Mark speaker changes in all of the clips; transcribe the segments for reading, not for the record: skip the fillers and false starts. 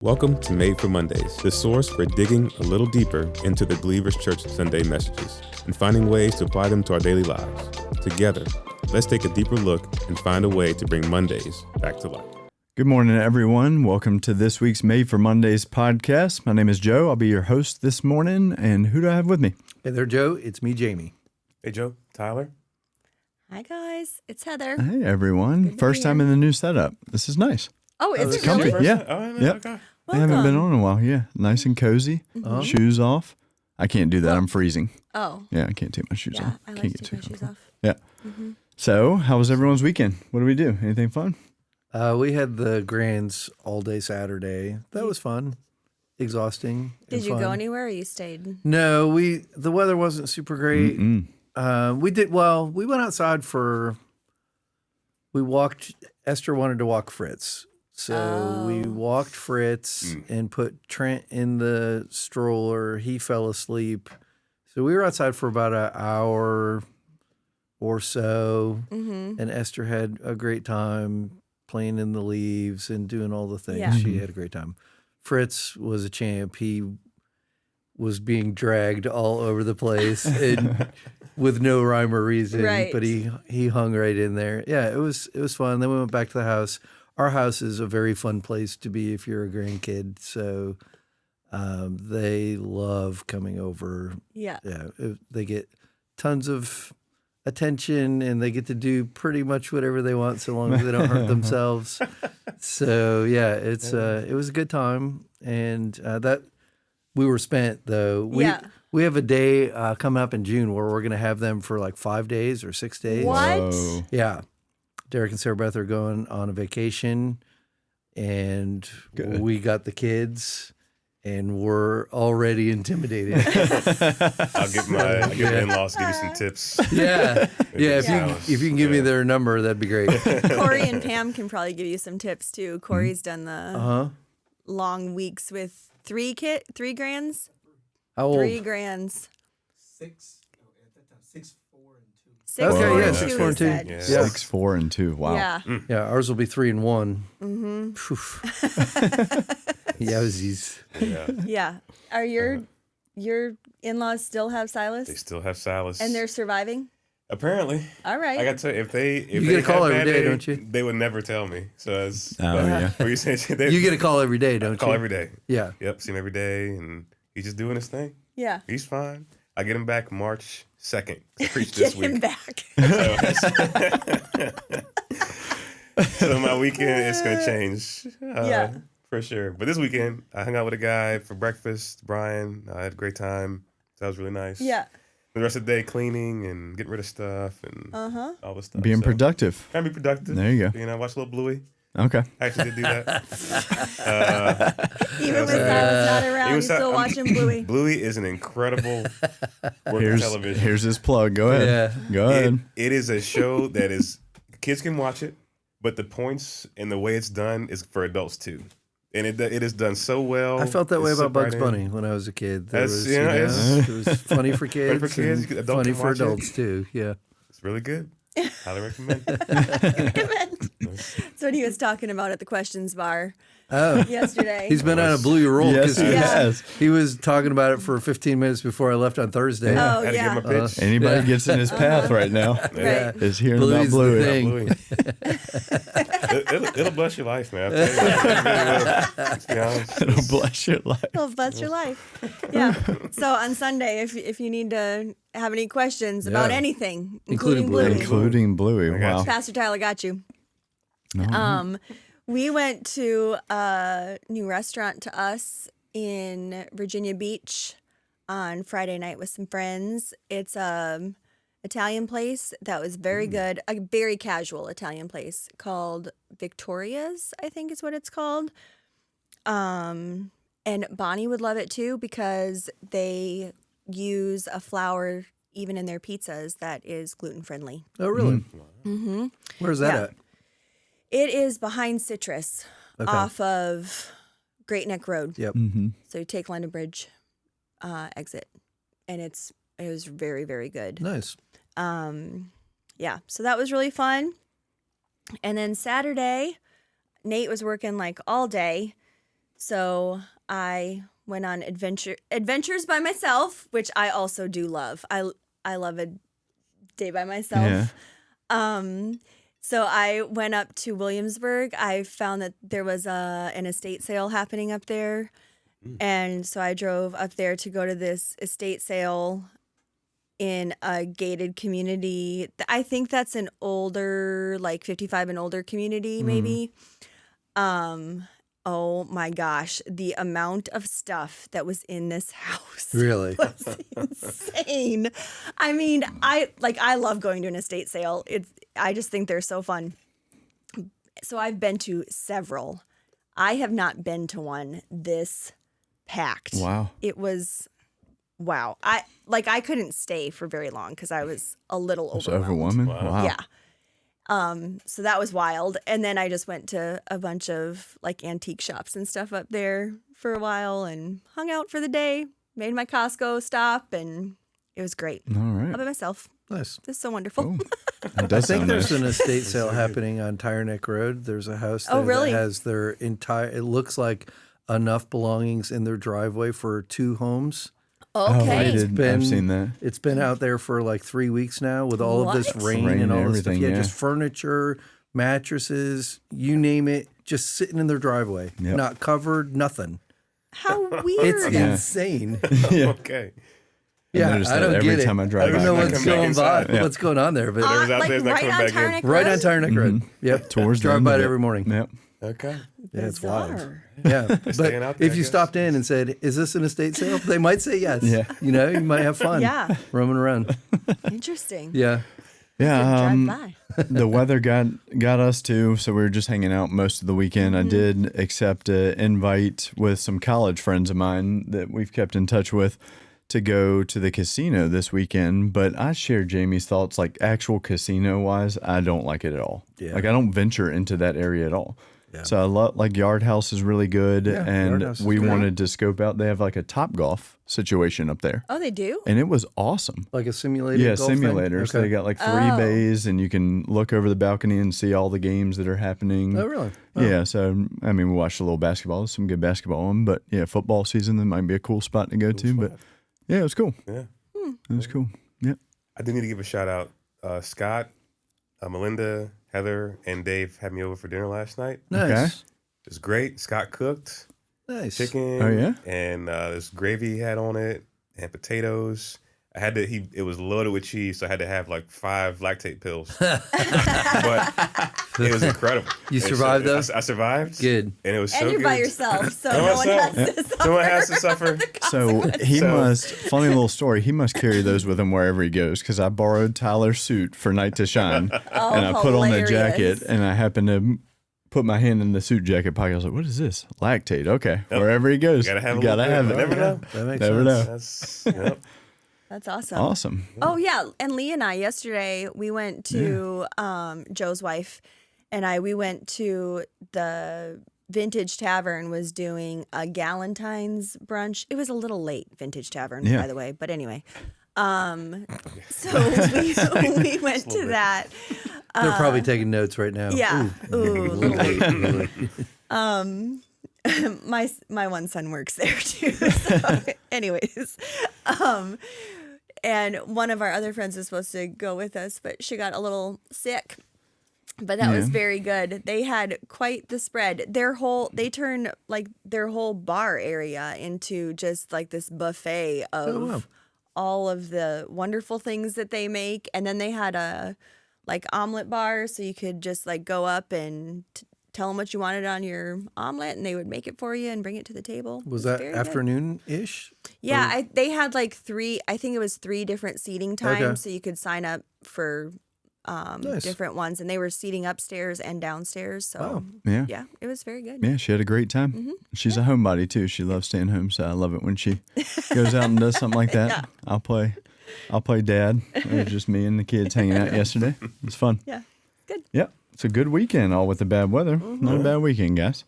Speaker 1: Welcome to Made for Mondays, the source for digging a little deeper into the Believers Church Sunday messages and finding ways to apply them to our daily lives. Together, let's take a deeper look and find a way to bring Mondays back to life.
Speaker 2: Good morning, everyone. Welcome to this week's Made for Mondays podcast. My name is Joe. I'll be your host this morning. And who do I have with me?
Speaker 3: Hey there, Joe. It's me, Jamey.
Speaker 1: Hey, Joe. Tyler.
Speaker 4: Hi, guys. It's Heather.
Speaker 2: Hey, everyone. First time in the new setup. This is nice.
Speaker 4: Oh, is it
Speaker 2: comfy.
Speaker 4: really?
Speaker 2: Yeah.
Speaker 1: Oh,
Speaker 2: Yep.
Speaker 1: okay.
Speaker 2: I haven't been on in a while. Yeah. Nice and cozy.
Speaker 3: Uh-huh.
Speaker 2: Shoes off. I can't do that. I'm freezing.
Speaker 4: Oh,
Speaker 2: Yeah, I can't take my shoes
Speaker 4: yeah.
Speaker 2: off.
Speaker 4: I like
Speaker 2: Can't
Speaker 4: to take my shoes off.
Speaker 2: Yeah. So, how was everyone's weekend? What did we do? Anything fun?
Speaker 3: We had the Grands all day Saturday. That was fun. Exhausting.
Speaker 4: Did
Speaker 3: and
Speaker 4: you
Speaker 3: fun.
Speaker 4: go anywhere or you stayed?
Speaker 3: No, the weather wasn't super great. We went outside Esther wanted to walk Fritz. So we walked Fritz and put Trent in the stroller. He fell asleep. So we were outside for about an hour or so. And Esther had a great time playing in the leaves and doing all the things.
Speaker 4: Yeah.
Speaker 3: She had a great time. Fritz was a champ. He was being dragged all over the place and with no rhyme or reason.
Speaker 4: Right.
Speaker 3: But he hung right in there. Yeah, it was fun. Then we went back to the house. Our house is a very fun place to be if you're a grandkid. So they love coming over.
Speaker 4: Yeah.
Speaker 3: Yeah, they get tons of attention and they get to do pretty much whatever they want so long as they don't hurt themselves. So yeah, it was a good time, and that we were spent though. We have a day coming up in June where we're going to have them for like 5 days or 6 days.
Speaker 4: What?
Speaker 2: Whoa.
Speaker 3: Yeah. Derek and Sarah Beth are going on a vacation, and
Speaker 2: Good.
Speaker 3: we got the kids, and we're already intimidated.
Speaker 1: I'll get my in-laws to give you some tips.
Speaker 3: Yeah.
Speaker 4: Yeah.
Speaker 3: If you can give me their number, that'd be great.
Speaker 4: Corey and Pam can probably give you some tips too. Corey's done the long weeks with three grands.
Speaker 3: How old?
Speaker 4: 3 grands.
Speaker 5: 6, at that time, 6, 4, and 2.
Speaker 4: 6,
Speaker 3: Okay,
Speaker 4: 4,
Speaker 3: yeah,
Speaker 4: and
Speaker 3: 6,
Speaker 4: 2,
Speaker 3: 4,
Speaker 4: he
Speaker 3: and 2.
Speaker 4: said.
Speaker 1: Yeah.
Speaker 2: 6, 4, and 2. Wow.
Speaker 4: Yeah.
Speaker 3: Yeah, ours will be 3 and 1.
Speaker 4: Mm-hmm.
Speaker 3: Yowzies.
Speaker 1: Yeah.
Speaker 4: Yeah. Are your in-laws still have
Speaker 1: They
Speaker 4: Silas?
Speaker 1: still have Silas.
Speaker 4: And they're surviving?
Speaker 1: Apparently.
Speaker 4: All right.
Speaker 1: I got to tell you, if they
Speaker 3: get a call
Speaker 1: have
Speaker 3: every
Speaker 1: bad
Speaker 3: day, don't you?
Speaker 1: They would never tell me. So it's
Speaker 2: Yeah.
Speaker 1: What you saying? They
Speaker 3: You get a call every day, don't
Speaker 1: call
Speaker 3: you?
Speaker 1: every day.
Speaker 3: Yeah.
Speaker 1: Yep, see him every day, and he's just doing his thing.
Speaker 4: Yeah.
Speaker 1: He's fine. I get him back March 2nd. I preach
Speaker 4: Get
Speaker 1: this
Speaker 4: him
Speaker 1: week.
Speaker 4: back.
Speaker 1: So my weekend is going to change.
Speaker 4: Yeah.
Speaker 1: For sure. But this weekend, I hung out with a guy for breakfast, Brian. I had a great time. That was really nice.
Speaker 4: Yeah.
Speaker 1: The rest of the day, cleaning and getting rid of stuff and all this stuff.
Speaker 2: Being
Speaker 1: So,
Speaker 2: productive.
Speaker 1: trying to be productive.
Speaker 2: There you go.
Speaker 1: You know, watch a little Bluey.
Speaker 2: Okay.
Speaker 1: I actually did do that.
Speaker 4: Even with Silas not around,
Speaker 1: Even
Speaker 4: you're
Speaker 1: Si-
Speaker 4: still
Speaker 1: I'm-
Speaker 4: watching Bluey.
Speaker 1: Bluey is an incredible work of television.
Speaker 2: Here's his plug. Go ahead.
Speaker 3: Yeah.
Speaker 2: Go ahead.
Speaker 1: It is a show that is, kids can watch it, but the points and the way it's done is for adults too. And it is done so well.
Speaker 3: I felt that way
Speaker 1: It's
Speaker 3: about Bugs
Speaker 1: separating.
Speaker 3: Bunny when I was a kid.
Speaker 1: That's-
Speaker 3: It was funny for kids,
Speaker 1: Funny for kids,
Speaker 3: and
Speaker 1: adults
Speaker 3: funny
Speaker 1: can
Speaker 3: for
Speaker 1: watch it.
Speaker 3: adults too. Yeah.
Speaker 1: It's really good. Highly recommend.
Speaker 4: That's what he was talking about at the questions bar
Speaker 3: Oh,
Speaker 4: yesterday.
Speaker 3: he's been on a Bluey roll
Speaker 2: Yes, he has.
Speaker 3: he was talking about it for 15 minutes before I left on Thursday.
Speaker 4: Oh,
Speaker 1: Had to
Speaker 4: yeah.
Speaker 1: give him a pitch.
Speaker 2: Anybody gets in his path right now
Speaker 4: Right.
Speaker 2: is hearing
Speaker 3: Bluey's
Speaker 2: about Bluey.
Speaker 3: the thing.
Speaker 1: Bluey. It'll bless your life, man. I'll tell you. It really will. Let's be honest.
Speaker 2: It'll bless your life.
Speaker 4: It'll bless your life. Yeah. So on Sunday, if you need to have any questions about
Speaker 3: Yeah.
Speaker 4: anything,
Speaker 3: Including
Speaker 4: including
Speaker 3: Bluey.
Speaker 4: Bluey,
Speaker 2: Including Bluey.
Speaker 1: got
Speaker 2: Wow.
Speaker 4: Pastor Tyler got you. We went to a new restaurant to us in Virginia Beach on Friday night with some friends. It's a Italian place that was very good, a very casual Italian place called Victoria's, I think is what it's called. And Bonnie would love it too because they use a flour even in their pizzas that is gluten friendly.
Speaker 3: Oh, really? Mm-hmm. Where's that
Speaker 4: Yeah.
Speaker 3: at?
Speaker 4: It is behind Citrus off of Great Neck Road.
Speaker 3: Yep.
Speaker 4: So you take London Bridge exit, and it was very, very good.
Speaker 3: Nice.
Speaker 4: Yeah, so that was really fun. And then Saturday, Nate was working like all day. So I went on adventures by myself, which I also do love. I love a day by myself.
Speaker 2: Yeah.
Speaker 4: So I went up to Williamsburg. I found that there was an estate sale happening up there. And so I drove up there to go to this estate sale in a gated community. I think that's an older, like 55 and older community, maybe. Oh my gosh, the amount of stuff that was in this house
Speaker 3: Really?
Speaker 4: was insane. I mean, I love going to an estate sale. I just think they're so fun. So I've been to several. I have not been to one this packed.
Speaker 2: Wow.
Speaker 4: It was wow. I couldn't stay for very long because I was a little
Speaker 2: It's
Speaker 4: overwhelmed.
Speaker 2: overwhelming. Wow.
Speaker 4: Yeah. So that was wild. And then I just went to a bunch of like antique shops and stuff up there for a while and hung out for the day, made my Costco stop, and it was great.
Speaker 2: All right.
Speaker 4: All by myself.
Speaker 3: Nice.
Speaker 4: This is so wonderful.
Speaker 2: Cool. That
Speaker 3: I
Speaker 2: does
Speaker 3: think
Speaker 2: sound
Speaker 3: there's
Speaker 2: nice.
Speaker 3: an estate sale happening on Tire Neck Road. There's a house there
Speaker 4: Oh, really?
Speaker 3: that has their entire, it looks like enough belongings in their driveway for 2 homes.
Speaker 2: Oh, I
Speaker 4: Okay.
Speaker 2: did.
Speaker 3: been-
Speaker 2: I've seen that.
Speaker 3: It's been out there for like 3 weeks now with all of this
Speaker 4: What?
Speaker 3: rain,
Speaker 2: Rain
Speaker 3: and all
Speaker 2: and
Speaker 3: this stuff.
Speaker 2: everything,
Speaker 3: Yeah,
Speaker 2: yeah.
Speaker 3: just furniture, mattresses, you name it, just sitting in their driveway.
Speaker 2: Yep.
Speaker 3: Not covered, nothing.
Speaker 4: How
Speaker 3: It's
Speaker 4: weird.
Speaker 2: Yeah.
Speaker 3: insane.
Speaker 1: Okay.
Speaker 3: Yeah,
Speaker 2: noticed
Speaker 3: I
Speaker 2: that
Speaker 3: don't
Speaker 2: every
Speaker 3: get
Speaker 2: time
Speaker 3: it.
Speaker 2: I drive
Speaker 3: I don't
Speaker 2: by.
Speaker 3: know
Speaker 2: I
Speaker 3: what's
Speaker 1: come back
Speaker 3: going
Speaker 1: inside.
Speaker 3: on.
Speaker 2: Yeah.
Speaker 3: What's going on there, but
Speaker 1: Whatever's out
Speaker 4: Like
Speaker 1: there is not
Speaker 4: right
Speaker 1: coming
Speaker 4: on
Speaker 1: back in.
Speaker 4: Tarnick
Speaker 3: right on
Speaker 4: Road?
Speaker 3: Tire Neck Road. Yep.
Speaker 2: Towards the
Speaker 3: Drive
Speaker 2: end
Speaker 3: by
Speaker 2: of
Speaker 3: it
Speaker 2: it.
Speaker 3: every morning.
Speaker 2: Yep.
Speaker 1: Okay.
Speaker 3: Yeah, it's wild.
Speaker 4: Bizarre.
Speaker 3: Yeah,
Speaker 1: staying out
Speaker 3: but
Speaker 1: there,
Speaker 3: if
Speaker 1: I
Speaker 3: you
Speaker 1: guess.
Speaker 3: stopped in and said, "Is this an estate sale?" They might say yes.
Speaker 2: Yeah.
Speaker 3: You know, you might have fun.
Speaker 4: Yeah.
Speaker 3: roaming around.
Speaker 4: Interesting.
Speaker 3: Yeah,
Speaker 2: Yeah.
Speaker 4: Drive by.
Speaker 2: The weather got us too, so we were just hanging out most of the weekend. I did accept an invite with some college friends of mine that we've kept in touch with to go to the casino this weekend, but I share Jamie's thoughts, like actual casino wise, I don't like it at all.
Speaker 3: Yeah.
Speaker 2: Like I don't venture into that area at all.
Speaker 3: Yeah.
Speaker 2: So I love, like, Yard House is really good,
Speaker 3: Yeah, Yard
Speaker 2: and
Speaker 3: House is
Speaker 2: we
Speaker 3: great.
Speaker 2: wanted to scope out. They have like a Top Golf situation up there,
Speaker 4: Oh, they do?
Speaker 2: and it was awesome.
Speaker 3: like a simulated.
Speaker 2: Yeah,
Speaker 3: golf thing?
Speaker 2: simulators.
Speaker 3: Okay.
Speaker 2: They got like 3
Speaker 4: Oh.
Speaker 2: bays, and you can look over the balcony and see all the games that are happening.
Speaker 3: Oh, really? Oh.
Speaker 2: Yeah, so I mean, we watched a little basketball, some good basketball on, but yeah, football season, that might be a cool spot to go to. But yeah, it was cool.
Speaker 1: Yeah.
Speaker 2: It was cool. Yeah.
Speaker 1: I do need to give a shout out. Scott, Melinda, Heather, and Dave had me over for dinner last night.
Speaker 3: Nice.
Speaker 2: Okay.
Speaker 1: It was great. Scott cooked
Speaker 3: Nice.
Speaker 1: chicken.
Speaker 2: Oh, yeah?
Speaker 1: And this gravy he had on it, and potatoes. I had to. It was loaded with cheese, so I had to have like 5 lactate pills. But it was incredible.
Speaker 3: You survived, though?
Speaker 1: I survived.
Speaker 3: Good.
Speaker 1: And it was
Speaker 4: And
Speaker 1: so
Speaker 4: you're
Speaker 1: good.
Speaker 4: by yourself, so
Speaker 1: By
Speaker 4: no one
Speaker 1: myself.
Speaker 4: has to suffer.
Speaker 1: Someone has to suffer.
Speaker 2: So he
Speaker 1: So-
Speaker 2: must, funny little story, he must carry those with him wherever he goes, because I borrowed Tyler's suit for Night to Shine,
Speaker 4: Oh,
Speaker 2: and I put on the
Speaker 4: hilarious.
Speaker 2: jacket, and I happened to put my hand in the suit jacket pocket. I was like, what is this? Lactate. Okay. Wherever he goes,
Speaker 1: You gotta have
Speaker 2: you
Speaker 1: a
Speaker 2: gotta
Speaker 1: little
Speaker 2: have
Speaker 1: bit.
Speaker 2: it.
Speaker 1: Never know.
Speaker 3: That makes
Speaker 2: Never
Speaker 3: sense.
Speaker 2: know.
Speaker 1: That's yep.
Speaker 4: That's awesome.
Speaker 2: Awesome.
Speaker 4: Oh yeah, and Lee and I yesterday we went to Joe's wife and we went to the Vintage Tavern was doing a Galentine's brunch. It was a little late, Vintage Tavern,
Speaker 2: Yeah.
Speaker 4: by the way, but anyway. So we went to that.
Speaker 3: They're probably taking notes right now.
Speaker 4: Yeah. Ooh, a little late.
Speaker 3: Ooh.
Speaker 4: My one son works there too. So anyways, and one of our other friends was supposed to go with us, but she got a little sick. But that was
Speaker 2: Yeah.
Speaker 4: very good. They had quite the spread. They turned like their whole bar area into just like this buffet of
Speaker 3: wow.
Speaker 4: all of the wonderful things that they make. And then they had a like omelet bar, so you could just like go up and tell them what you wanted on your omelet, and they would make it for you and bring it to the table.
Speaker 3: Was
Speaker 4: It
Speaker 3: that
Speaker 4: very good.
Speaker 3: afternoon-ish?
Speaker 4: Yeah, they had like 3. I think it was 3 different seating times,
Speaker 3: Okay.
Speaker 4: so you could sign up for
Speaker 3: Nice.
Speaker 4: different ones, and they were seating upstairs and downstairs. So
Speaker 3: Wow.
Speaker 2: Yeah.
Speaker 4: yeah, it was very good.
Speaker 2: Yeah, she had a great time. She's a homebody too. She loves staying home, so I love it when she goes out and does something like that.
Speaker 4: Yeah.
Speaker 2: I'll play dad. It was just me and the kids hanging out yesterday. It was fun.
Speaker 4: Yeah, good.
Speaker 2: Yeah, it's a good weekend, all with the bad weather. Not a bad weekend, guys.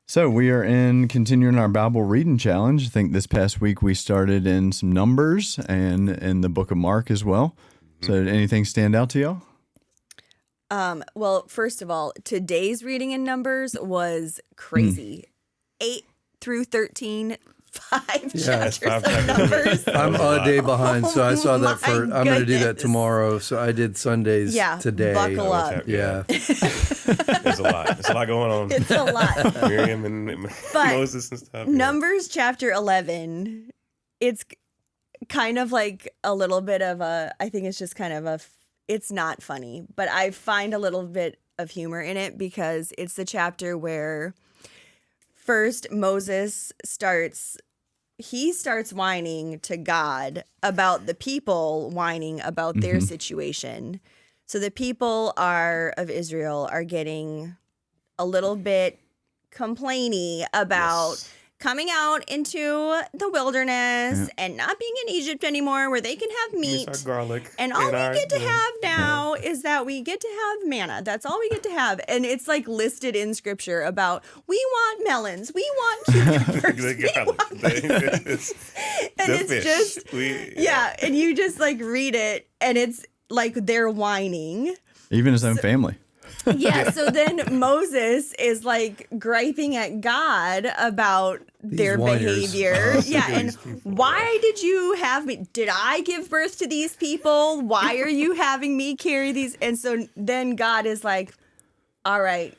Speaker 2: So we are continuing our Bible reading challenge. I think this past week we started in some Numbers and in the book of Mark as well. So did anything stand out to y'all?
Speaker 4: Well, first of all, today's reading in Numbers was crazy. 8 through 13, 5
Speaker 3: Yes,
Speaker 4: chapters
Speaker 1: 5
Speaker 4: of
Speaker 1: chapters.
Speaker 4: Numbers.
Speaker 3: I'm a day behind, so I saw that
Speaker 4: my
Speaker 3: I'm going to do that
Speaker 4: goodness.
Speaker 3: tomorrow. So I did Sundays
Speaker 4: Yeah,
Speaker 3: today.
Speaker 4: buckle up.
Speaker 3: Yeah.
Speaker 1: There's a lot. There's a lot going on.
Speaker 4: It's a lot.
Speaker 1: Miriam and
Speaker 4: But
Speaker 1: Moses and stuff. Yeah.
Speaker 4: Numbers chapter 11, it's kind of like a little bit of I think it's just kind of it's not funny, but I find a little bit of humor in it because it's the chapter where first Moses starts whining to God about the people whining about their situation. So the people of Israel are getting a little bit complainy about coming out into the wilderness and not being in Egypt anymore where they can have meat.
Speaker 1: Our garlic.
Speaker 4: And all we get to have now is that we get to have manna. That's all we get to have. And it's like listed in scripture about we want melons, we want cucumbers, and it's just and you just like read it and it's like they're whining.
Speaker 2: Even his own family.
Speaker 4: Yeah, so then Moses is like griping at God about their
Speaker 3: whiners.
Speaker 4: behavior. And why did you have me? Did I give birth to these people? Why are you having me carry these? And so then God is like, all right,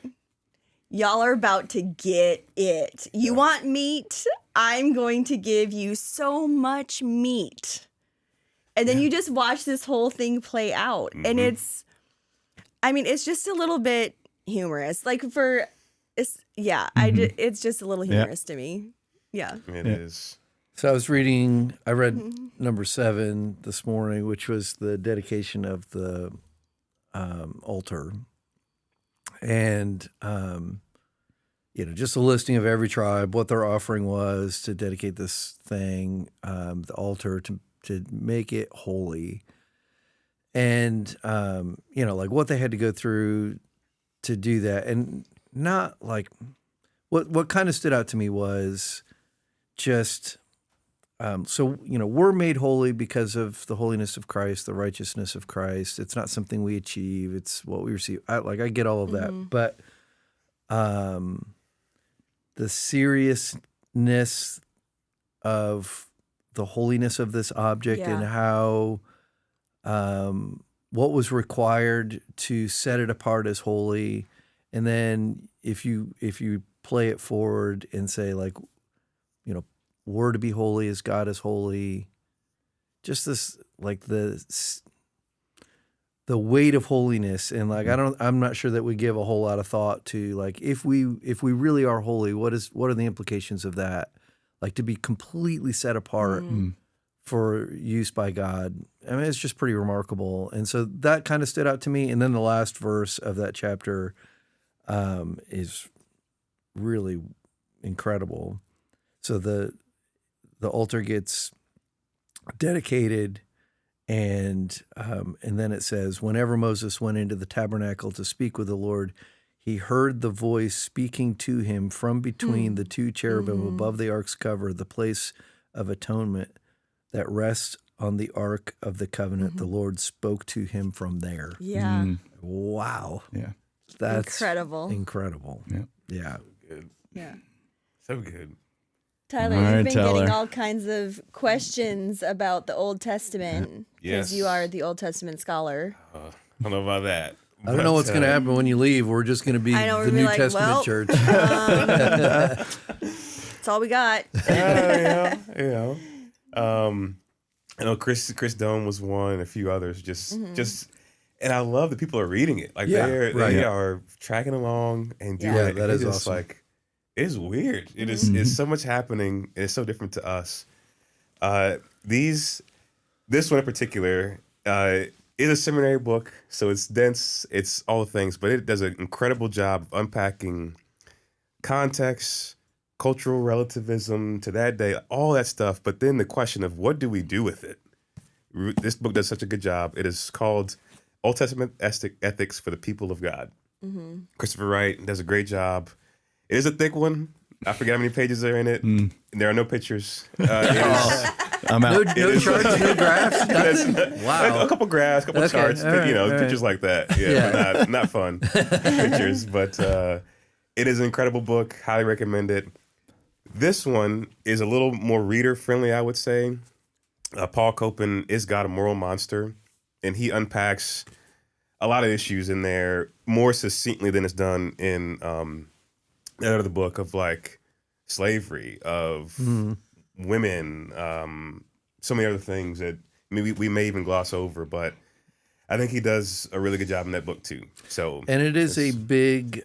Speaker 4: y'all are about to get it. You want meat? I'm going to give you so much meat. And then you just watch this whole thing play out. And it's just a little bit humorous. Like it's just a little humorous to me. Yeah.
Speaker 1: It is.
Speaker 3: So I read number 7 this morning, which was the dedication of the altar. And, just a listing of every tribe, what their offering was to dedicate this thing, the altar to make it holy. And, like what they had to go through to do that. And not like what kind of stood out to me was just, we're made holy because of the holiness of Christ, the righteousness of Christ. It's not something we achieve. It's what we receive. I get all of that. But the seriousness of the holiness of this object and how what was required to set it apart as holy, and then if you play it forward and say like, we're to be holy as God is holy, just this like the weight of holiness, and like I'm not sure that we give a whole lot of thought to like if we really are holy, what are the implications of that? Like to be completely set apart for use by God. I mean, it's just pretty remarkable. And so that kind of stood out to me. And then the last verse of that chapter is really incredible. So the altar gets dedicated, and then it says, whenever Moses went into the tabernacle to speak with the Lord, he heard the voice speaking to him from between the two cherubim above the ark's cover, the place of atonement that rests on the ark of the covenant. The Lord spoke to him from there.
Speaker 4: Yeah.
Speaker 3: Wow.
Speaker 2: Yeah.
Speaker 3: That's
Speaker 4: incredible.
Speaker 2: Yeah.
Speaker 3: Yeah.
Speaker 1: Good.
Speaker 4: Yeah.
Speaker 1: So good.
Speaker 4: Tyler,
Speaker 2: All right,
Speaker 4: you've been
Speaker 2: Tyler.
Speaker 4: getting all kinds of questions about the Old Testament because
Speaker 1: Yes.
Speaker 4: you are the Old Testament scholar.
Speaker 1: I don't know about that.
Speaker 3: I don't know what's going to happen when you leave. We're just going to be
Speaker 4: I know, we're
Speaker 3: the
Speaker 4: gonna be
Speaker 3: New
Speaker 4: like,
Speaker 3: Testament
Speaker 4: well,
Speaker 3: church.
Speaker 4: That's all we got.
Speaker 1: I know Chris Dome was one, a few others. Just, and I love that people are reading it. Like they are tracking along and doing
Speaker 3: Yeah,
Speaker 1: it.
Speaker 3: that
Speaker 1: It's
Speaker 3: is
Speaker 1: just
Speaker 3: awesome.
Speaker 1: like it's weird. It is. It's so much happening. And it's so different to us. This one in particular is a seminary book, so it's dense. It's all the things, but it does an incredible job of unpacking context, cultural relativism to that day, all that stuff. But then the question of what do we do with it? This book does such a good job. It is called Old Testament Ethics for the People of God. Christopher Wright does a great job. It is a thick one. I forget how many pages are in it. There are no pictures. It is,
Speaker 2: I'm out.
Speaker 3: No charts, no graphs, nothing? Wow.
Speaker 1: a couple graphs, a couple
Speaker 3: Okay,
Speaker 1: charts,
Speaker 3: all right, all
Speaker 1: pictures like that.
Speaker 3: Yeah.
Speaker 1: But not fun pictures. But it is an incredible book. Highly recommend it. This one is a little more reader friendly, I would say. Paul Copan, Is God a Moral Monster? And he unpacks a lot of issues in there more succinctly than it's done in that other book of like slavery, of women, so many other things that we may even gloss over, but I think he does a really good job in that book too. So,
Speaker 3: and it is a big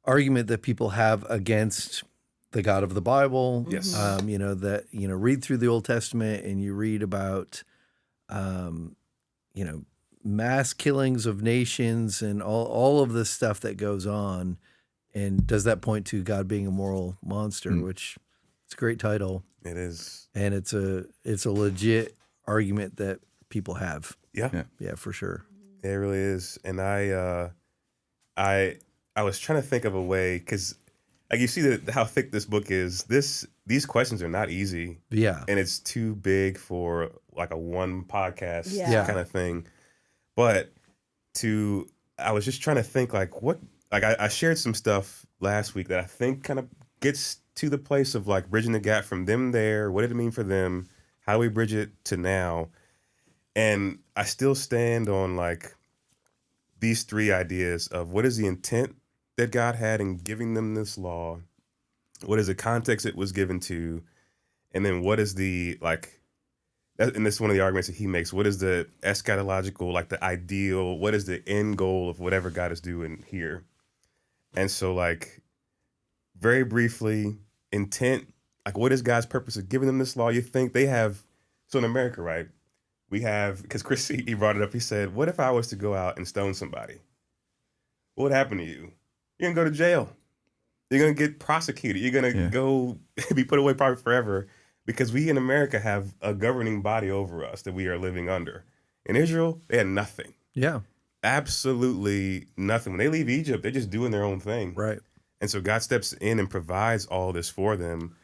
Speaker 3: argument that people have against the God of the Bible.
Speaker 1: Yes.
Speaker 3: Read through the Old Testament and you read about, mass killings of nations and all of this stuff that goes on. And does that point to God being a moral monster, which it's a great title.
Speaker 1: It is.
Speaker 3: And it's a legit argument that people have.
Speaker 1: Yeah,
Speaker 3: for sure.
Speaker 1: it really is. And I was trying to think of a way, because like you see how thick this book is. These questions are not easy.
Speaker 3: Yeah.
Speaker 1: And it's too big for like a one podcast kind of thing. But I was just trying to think I shared some stuff last week that I think kind of gets to the place of like bridging the gap from them there. What did it mean for them? How do we bridge it to now? And I still stand on like these three ideas of what is the intent that God had in giving them this law? What is the context it was given to? And then what is the and this is one of the arguments that he makes. What is the eschatological, like the ideal? What is the end goal of whatever God is doing here? And so like very briefly, intent, like what is God's purpose of giving them this law? You think they have, so in America, right? We have, because Chris, he brought it up, he said, what if I was to go out and stone somebody? What would happen to you? You're going to go to jail. You're going to get prosecuted. You're going to go be put away probably forever, because we in America have a governing body over us that we are living under. In Israel, they had nothing.
Speaker 3: Yeah.
Speaker 1: Absolutely nothing. When they leave Egypt, they're just doing their own thing.
Speaker 3: Right.
Speaker 1: And so God steps in and provides all this for them.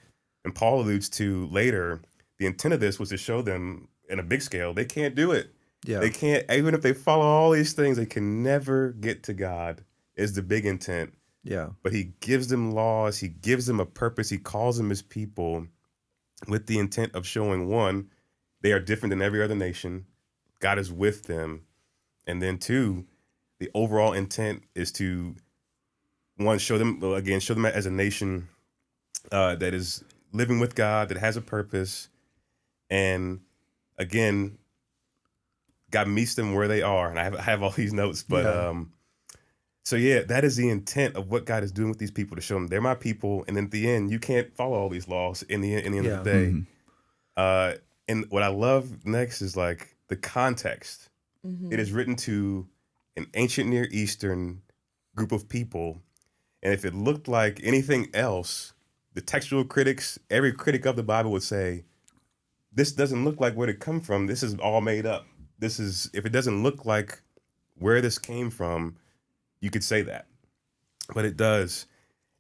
Speaker 1: And Paul alludes to later, the intent of this was to show them in a big scale, they can't do it.
Speaker 3: Yeah.
Speaker 1: They can't, even if they follow all these things, they can never get to God, is the big intent.
Speaker 3: Yeah.
Speaker 1: But he gives them laws. He gives them a purpose. He calls them his people with the intent of showing, one, they are different than every other nation. God is with them. And then two, the overall intent is to, one, show them as a nation that is living with God, that has a purpose. And again, God meets them where they are. And I have all these notes, but so yeah, that is the intent of what God is doing with these people, to show them they're my people. And then at the end, you can't follow all these laws in the end of the day. And what I love next is like the context. It is written to an ancient Near Eastern group of people. And if it looked like anything else, the textual critics, every critic of the Bible would say, this doesn't look like where it come from. This is all made up. If it doesn't look like where this came from, you could say that, but it does.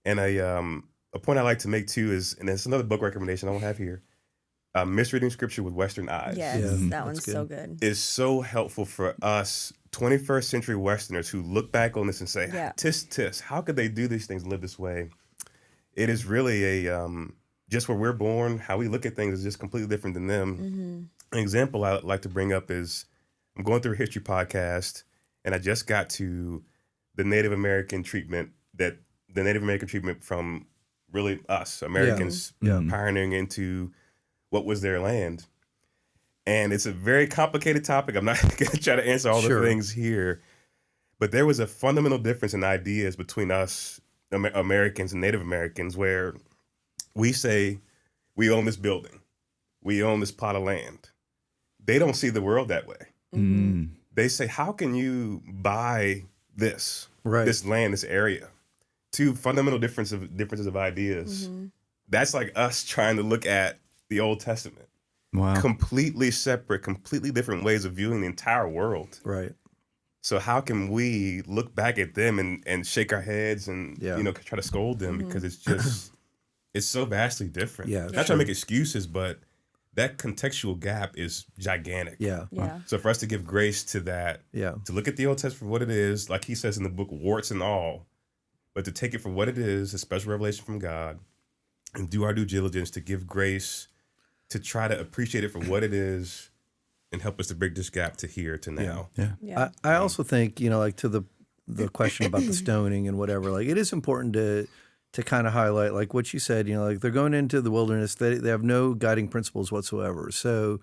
Speaker 1: And a point I like to make too is, and it's another book recommendation I don't have here, Misreading Scripture with Western Eyes.
Speaker 4: Yes, that one's so good.
Speaker 1: Is so helpful for us 21st century Westerners who look back on this and say, tis, how could they do these things and live this way? It is really just where we're born, how we look at things is just completely different than them. An example I like to bring up is, I'm going through a history podcast and I just got to the Native American treatment from really us, Americans, pioneering into what was their land. And it's a very complicated topic. I'm not going to try to answer all the things here, but there was a fundamental difference in ideas between us, Americans and Native Americans, where we say we own this building, we own this plot of land. They don't see the world that way. They say, how can you buy this land, this area? Two fundamental differences of ideas. That's like us trying to look at the Old Testament.
Speaker 2: Wow.
Speaker 1: Completely separate, completely different ways of viewing the entire world.
Speaker 3: Right.
Speaker 1: So how can we look back at them and shake our heads and try to scold them, because it's just it's so vastly different. Not trying to make excuses, but that contextual gap is gigantic. So for us to give grace to that, to look at the Old Testament for what it is, like he says in the book, warts and all, but to take it for what it is, a special revelation from God, and do our due diligence to give grace, to try to appreciate it for what it is, and help us to bridge this gap to here to now.
Speaker 3: Yeah. I also think, like to the question about the stoning and whatever, like it is important to kind of highlight like what you said, like they're going into the wilderness, they have no guiding principles whatsoever. So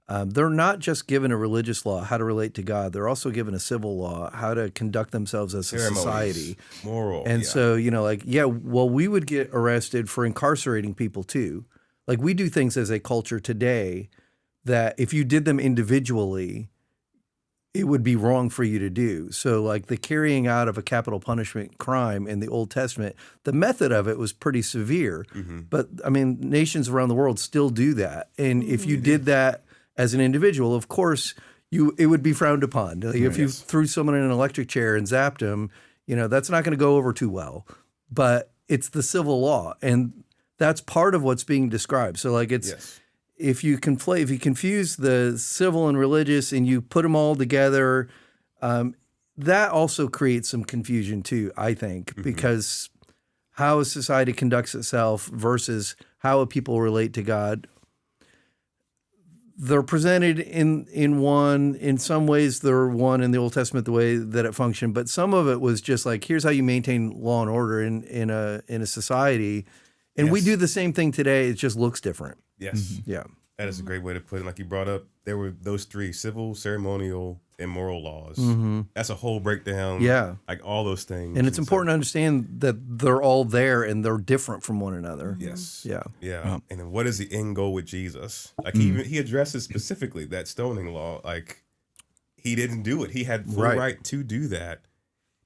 Speaker 3: they're not just given a religious law, how to relate to God. They're also given a civil law, how to conduct themselves as a society.
Speaker 1: Moral.
Speaker 3: And so, we would get arrested for incarcerating people too. Like we do things as a culture today that if you did them individually, it would be wrong for you to do. So like the carrying out of a capital punishment crime in the Old Testament, the method of it was pretty severe. But I mean, nations around the world still do that. And if you did that as an individual, of course, it would be frowned upon. Like if you threw someone in an electric chair and zapped them, that's not going to go over too well. But it's the civil law. And that's part of what's being described. So like it's... If you confuse the civil and religious and you put them all together, that also creates some confusion too, I think, because how a society conducts itself versus how a people relate to God, they're presented in some ways they're one in the Old Testament, the way that it functioned, but some of it was just like, here's how you maintain law and order in a society. And we do the same thing today. It just looks different.
Speaker 1: Yes.
Speaker 3: Yeah.
Speaker 1: That is a great way to put it. Like you brought up, there were those three: civil, ceremonial, and moral laws. That's a whole breakdown.
Speaker 3: Yeah.
Speaker 1: Like all those things.
Speaker 3: And it's important to understand that they're all there and they're different from one another.
Speaker 1: Yes.
Speaker 3: Yeah.
Speaker 1: Yeah. And then what is the end goal with Jesus? Like he addresses specifically that stoning law. Like he didn't do it. He had full right to do that,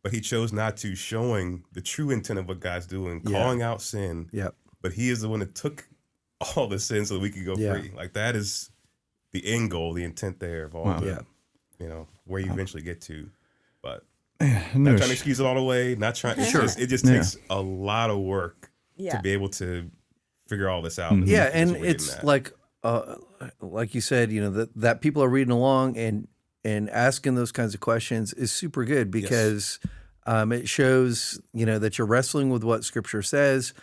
Speaker 1: but he chose not to, showing the true intent of what God's doing, calling out sin.
Speaker 3: Yep.
Speaker 1: But he is the one that took all the sin so that we could go free. Like that is the end goal, the intent there of all the, where you eventually get to. But not trying to excuse it all the way, not trying. It just takes a lot of work to be able to figure all this out.
Speaker 3: Yeah, and it's like you said, that people are reading along and asking those kinds of questions is super good because it shows, that you're wrestling with what Scripture says.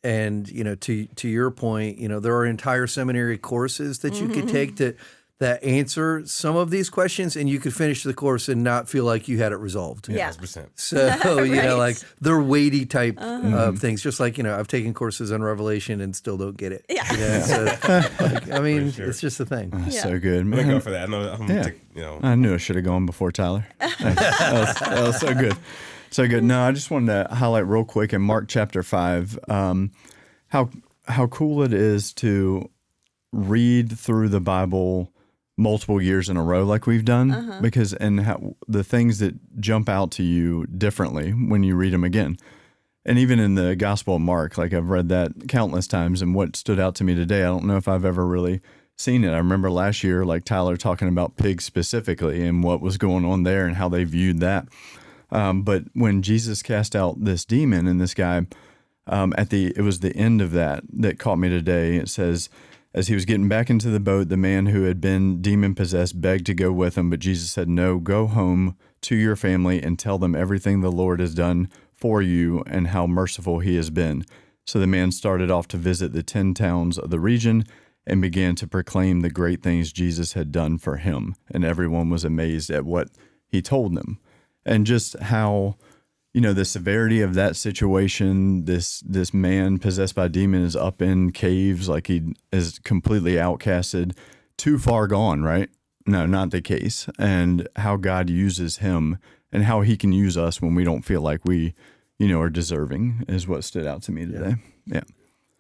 Speaker 3: And, to your point, there are entire seminary courses that you could take that answer some of these questions, and you could finish the course and not feel like you had it resolved.
Speaker 4: Yeah.
Speaker 1: 100%.
Speaker 3: So, like they're weighty type of things, just like, I've taken courses on Revelation and still don't get it. Yeah. So, it's just a thing.
Speaker 2: So good, man.
Speaker 1: Thank God for that. I know I'm gonna take,
Speaker 2: I knew I should have gone before Tyler. That was so good. So good. No, I just wanted to highlight real quick in Mark chapter 5, how cool it is to read through the Bible multiple years in a row like we've done, because how the things that jump out to you differently when you read them again. And even in the Gospel of Mark, like I've read that countless times, and what stood out to me today, I don't know if I've ever really seen it. I remember last year, like Tyler talking about pigs specifically and what was going on there and how they viewed that. But when Jesus cast out this demon and this guy, it was the end of that caught me today. It says, as he was getting back into the boat, the man who had been demon possessed begged to go with him, but Jesus said, "No, go home to your family and tell them everything the Lord has done for you and how merciful he has been." So the man started off to visit the 10 towns of the region and began to proclaim the great things Jesus had done for him. And everyone was amazed at what he told them. And just how, the severity of that situation, this man possessed by a demon is up in caves, like he is completely outcasted, too far gone, right? No, not the case. And how God uses him and how he can use us when we don't feel like we, are deserving is what stood out to me today. Yeah.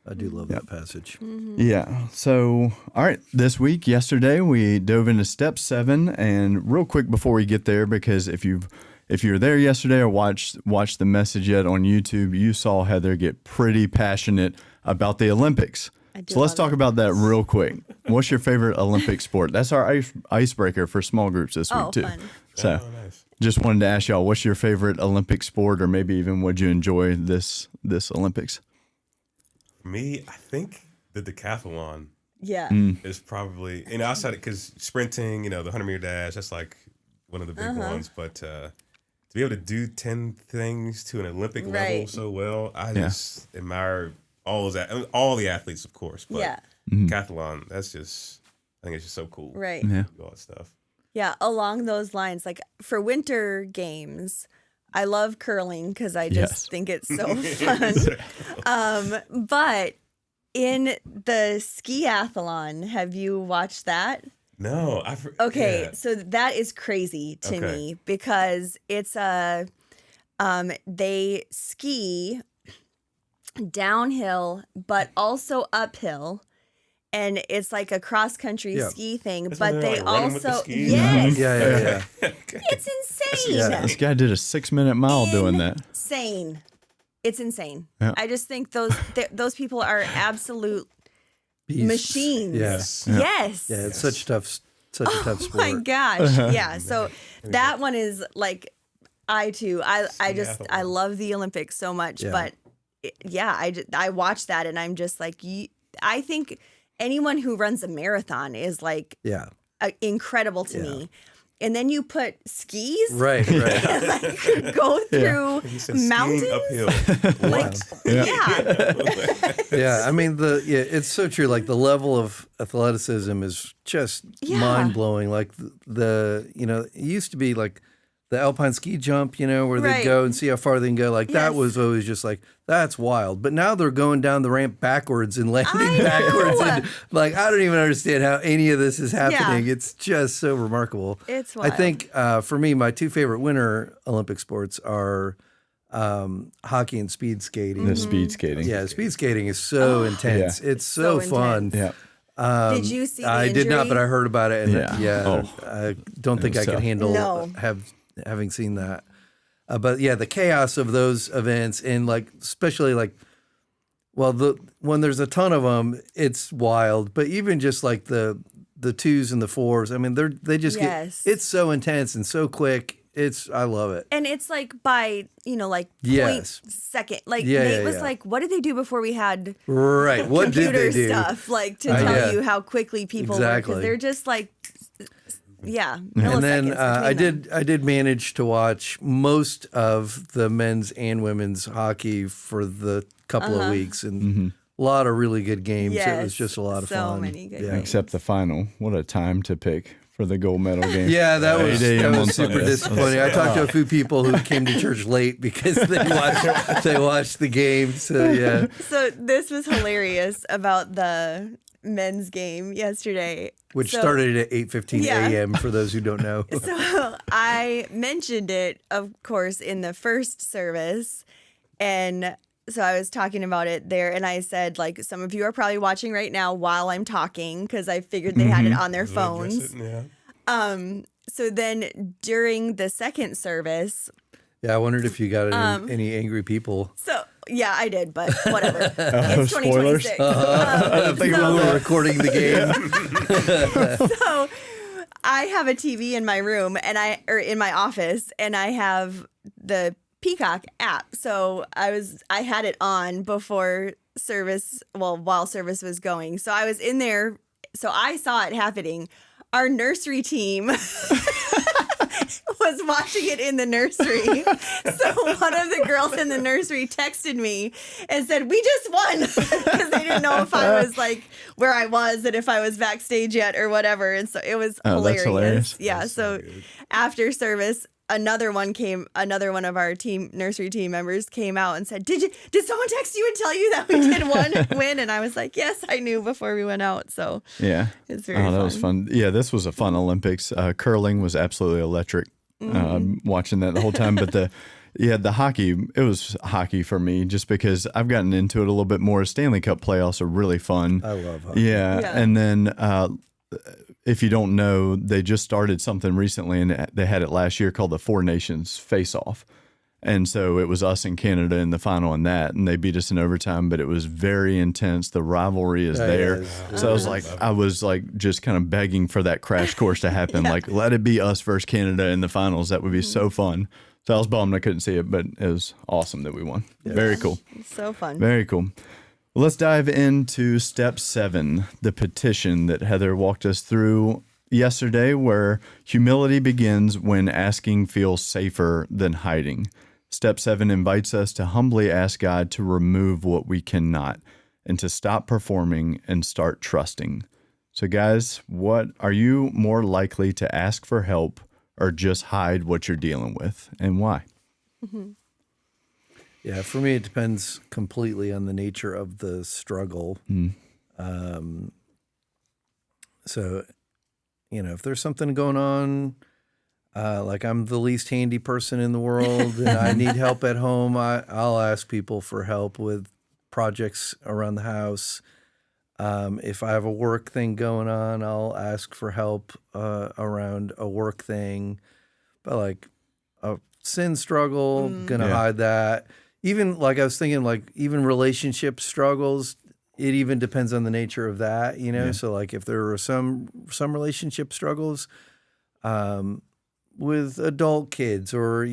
Speaker 3: I do love that passage.
Speaker 2: Yeah. So, all right, yesterday, we dove into step 7. And real quick before we get there, because if you're there yesterday or watched the message yet on YouTube, you saw Heather get pretty passionate about the Olympics. So let's talk about that real quick. What's your favorite Olympic sport? That's our icebreaker for small groups this week too.
Speaker 4: Fun.
Speaker 2: So just wanted to ask y'all, what's your favorite Olympic sport, or maybe even what'd you enjoy this Olympics?
Speaker 1: For me, I think the decathlon
Speaker 4: Yeah.
Speaker 1: is probably, outside because sprinting, the 100-meter dash, that's like one of the big ones. But to be able to do 10 things to an Olympic level
Speaker 4: Right.
Speaker 1: so well, I just admire all the athletes, of course. But
Speaker 4: Yeah.
Speaker 1: decathlon, I think it's just so cool.
Speaker 4: Right.
Speaker 2: Yeah.
Speaker 1: Do all that stuff.
Speaker 4: Yeah, along those lines, like for winter games, I love curling because I just
Speaker 2: Yes.
Speaker 4: think it's so fun. But in the skiathlon, have you watched that?
Speaker 1: No,
Speaker 4: Okay,
Speaker 1: yeah.
Speaker 4: so that is crazy to
Speaker 1: Okay.
Speaker 4: me because it's they ski downhill but also uphill. And it's like a cross country
Speaker 3: Yeah.
Speaker 4: ski thing,
Speaker 1: That's when
Speaker 4: but
Speaker 1: they're,
Speaker 4: they
Speaker 1: like, running with the
Speaker 4: also
Speaker 1: skis?
Speaker 4: yes,
Speaker 3: Yeah.
Speaker 4: it's insane.
Speaker 3: Yeah.
Speaker 2: This guy did a 6-minute mile doing that.
Speaker 4: Insane. It's insane.
Speaker 2: Yeah.
Speaker 4: I just think those people are absolute
Speaker 3: Beasts.
Speaker 4: machines.
Speaker 3: Yeah.
Speaker 4: Yes.
Speaker 3: Yeah, it's such a tough
Speaker 4: Oh
Speaker 3: sport.
Speaker 4: my gosh. Yeah. So that one is like I love the Olympics so much,
Speaker 3: Yeah.
Speaker 4: but I watch that and I'm just like I think anyone who runs a marathon is like
Speaker 3: Yeah.
Speaker 4: incredible to me. And then you put skis
Speaker 3: Right.
Speaker 4: and like go through
Speaker 1: You said
Speaker 4: mountains.
Speaker 1: skiing uphill.
Speaker 4: Like, yeah.
Speaker 3: Yeah, I mean it's so true. Like the level of athleticism is just
Speaker 4: Yeah.
Speaker 3: mind blowing. Like it used to be like the alpine ski jump, where they
Speaker 4: Right.
Speaker 3: go and see how far they can go. Like that
Speaker 4: Yes.
Speaker 3: was always just like that's wild. But now they're going down the ramp backwards and landing
Speaker 4: I know.
Speaker 3: backwards, and like I don't even understand how any of this is happening.
Speaker 4: Yeah.
Speaker 3: It's just so remarkable.
Speaker 4: It's
Speaker 3: I
Speaker 4: wild.
Speaker 3: think for me, my two favorite winter Olympic sports are hockey and speed skating.
Speaker 2: The speed skating.
Speaker 3: Yeah, speed skating is so intense. It's so,
Speaker 4: So
Speaker 3: fun.
Speaker 4: intense.
Speaker 2: Yeah.
Speaker 4: Did you see the
Speaker 3: I did not,
Speaker 4: injury?
Speaker 3: but I heard about it, and
Speaker 2: Yeah. Oh.
Speaker 3: I don't think
Speaker 2: It
Speaker 3: I
Speaker 2: was
Speaker 3: could
Speaker 2: tough.
Speaker 3: handle
Speaker 4: No.
Speaker 3: having seen that. But yeah, the chaos of those events, and like especially like, when there's a ton of them, it's wild. But even just like the twos and the fours, I mean, they just
Speaker 4: Yes.
Speaker 3: get it's so intense and so quick. I love it.
Speaker 4: And it's like by, like
Speaker 3: Yes.
Speaker 4: 0.2. Like
Speaker 3: Yeah,
Speaker 4: Nate
Speaker 3: yeah,
Speaker 4: was
Speaker 3: yeah.
Speaker 4: like, what did they do before we had
Speaker 3: Right? What did
Speaker 4: computer
Speaker 3: they do?
Speaker 4: stuff? Like to
Speaker 3: Yeah.
Speaker 4: tell you how quickly people work.
Speaker 3: Exactly.
Speaker 4: Because they're just like,
Speaker 3: And then
Speaker 4: milliseconds
Speaker 3: I
Speaker 4: between them.
Speaker 3: did manage to watch most of the men's and women's hockey for the couple of weeks, and a lot of really good games. It was
Speaker 4: Yes,
Speaker 3: just a lot of
Speaker 4: so
Speaker 3: fun.
Speaker 4: many good
Speaker 3: yeah.
Speaker 4: games.
Speaker 2: Except the final. What a time to pick for the gold medal game.
Speaker 3: Yeah, that was
Speaker 2: 8 a.m. on
Speaker 3: super
Speaker 2: Sunday.
Speaker 3: disappointing. I talked to a few people who came to church late because they watched the game. So yeah,
Speaker 4: So this was hilarious about the men's game yesterday.
Speaker 3: which
Speaker 4: So-
Speaker 3: started at 8:15
Speaker 4: Yeah.
Speaker 3: a.m. for those who don't know.
Speaker 4: So I mentioned it, of course, in the first service. And so I was talking about it there. And I said, like, some of you are probably watching right now while I'm talking because I figured they had it on their phones.
Speaker 1: Yeah.
Speaker 4: So then during the second service,
Speaker 3: Yeah, I wondered if you got any angry people.
Speaker 4: so yeah, I did, but whatever. It's
Speaker 2: spoilers?
Speaker 4: 2026.
Speaker 3: I think we were recording the game.
Speaker 4: So I have a TV in my room or in my office, and I have the Peacock app. So I had it on before service, while service was going. So I was in there. So I saw it happening. Our nursery team was watching it in the nursery. So one of the girls in the nursery texted me and said, "We just won," because they didn't know if I was like where I was and if I was backstage yet or whatever. And so it was
Speaker 2: Oh, that's hilarious.
Speaker 4: Yeah. So after service, another one of our nursery team members came out and said, did someone text you and tell you that we did win? And I was like, yes, I knew before we went out. So
Speaker 2: Yeah.
Speaker 4: it's very fun.
Speaker 2: That was fun. Yeah, this was a fun Olympics. Curling was absolutely electric. Watching that the whole time. But the hockey, it was hockey for me just because I've gotten into it a little bit more. Stanley Cup playoffs are really fun.
Speaker 3: I love hockey.
Speaker 2: Yeah.
Speaker 4: Yeah.
Speaker 2: And then if you don't know, they just started something recently, and they had it last year called the Four Nations Face-Off. And so it was us and Canada in the final in that, and they beat us in overtime, but it was very intense. The rivalry is there. So I was like just kind of begging for that crash course to happen. Like, let it be us versus Canada in the finals. That would be so fun. So I was bummed I couldn't see it, but it was awesome that we won. Very cool.
Speaker 4: So fun.
Speaker 2: Very cool. Well, let's dive into step 7, the petition that Heather walked us through. yesterday where humility begins when asking feels safer than hiding. Step 7 invites us to humbly ask God to remove what we cannot and to stop performing and start trusting. So guys, what are you more likely to ask for help or just hide what you're dealing with, and why?
Speaker 3: Yeah, for me, it depends completely on the nature of the struggle. So, if there's something going on, like I'm the least handy person in the world and I need help at home, I'll ask people for help with projects around the house. If I have a work thing going on, I'll ask for help around a work thing. But like a sin struggle, gonna hide that. Even like I was thinking, like even relationship struggles, it even depends on the nature of that, So like if there are some relationship struggles with adult kids or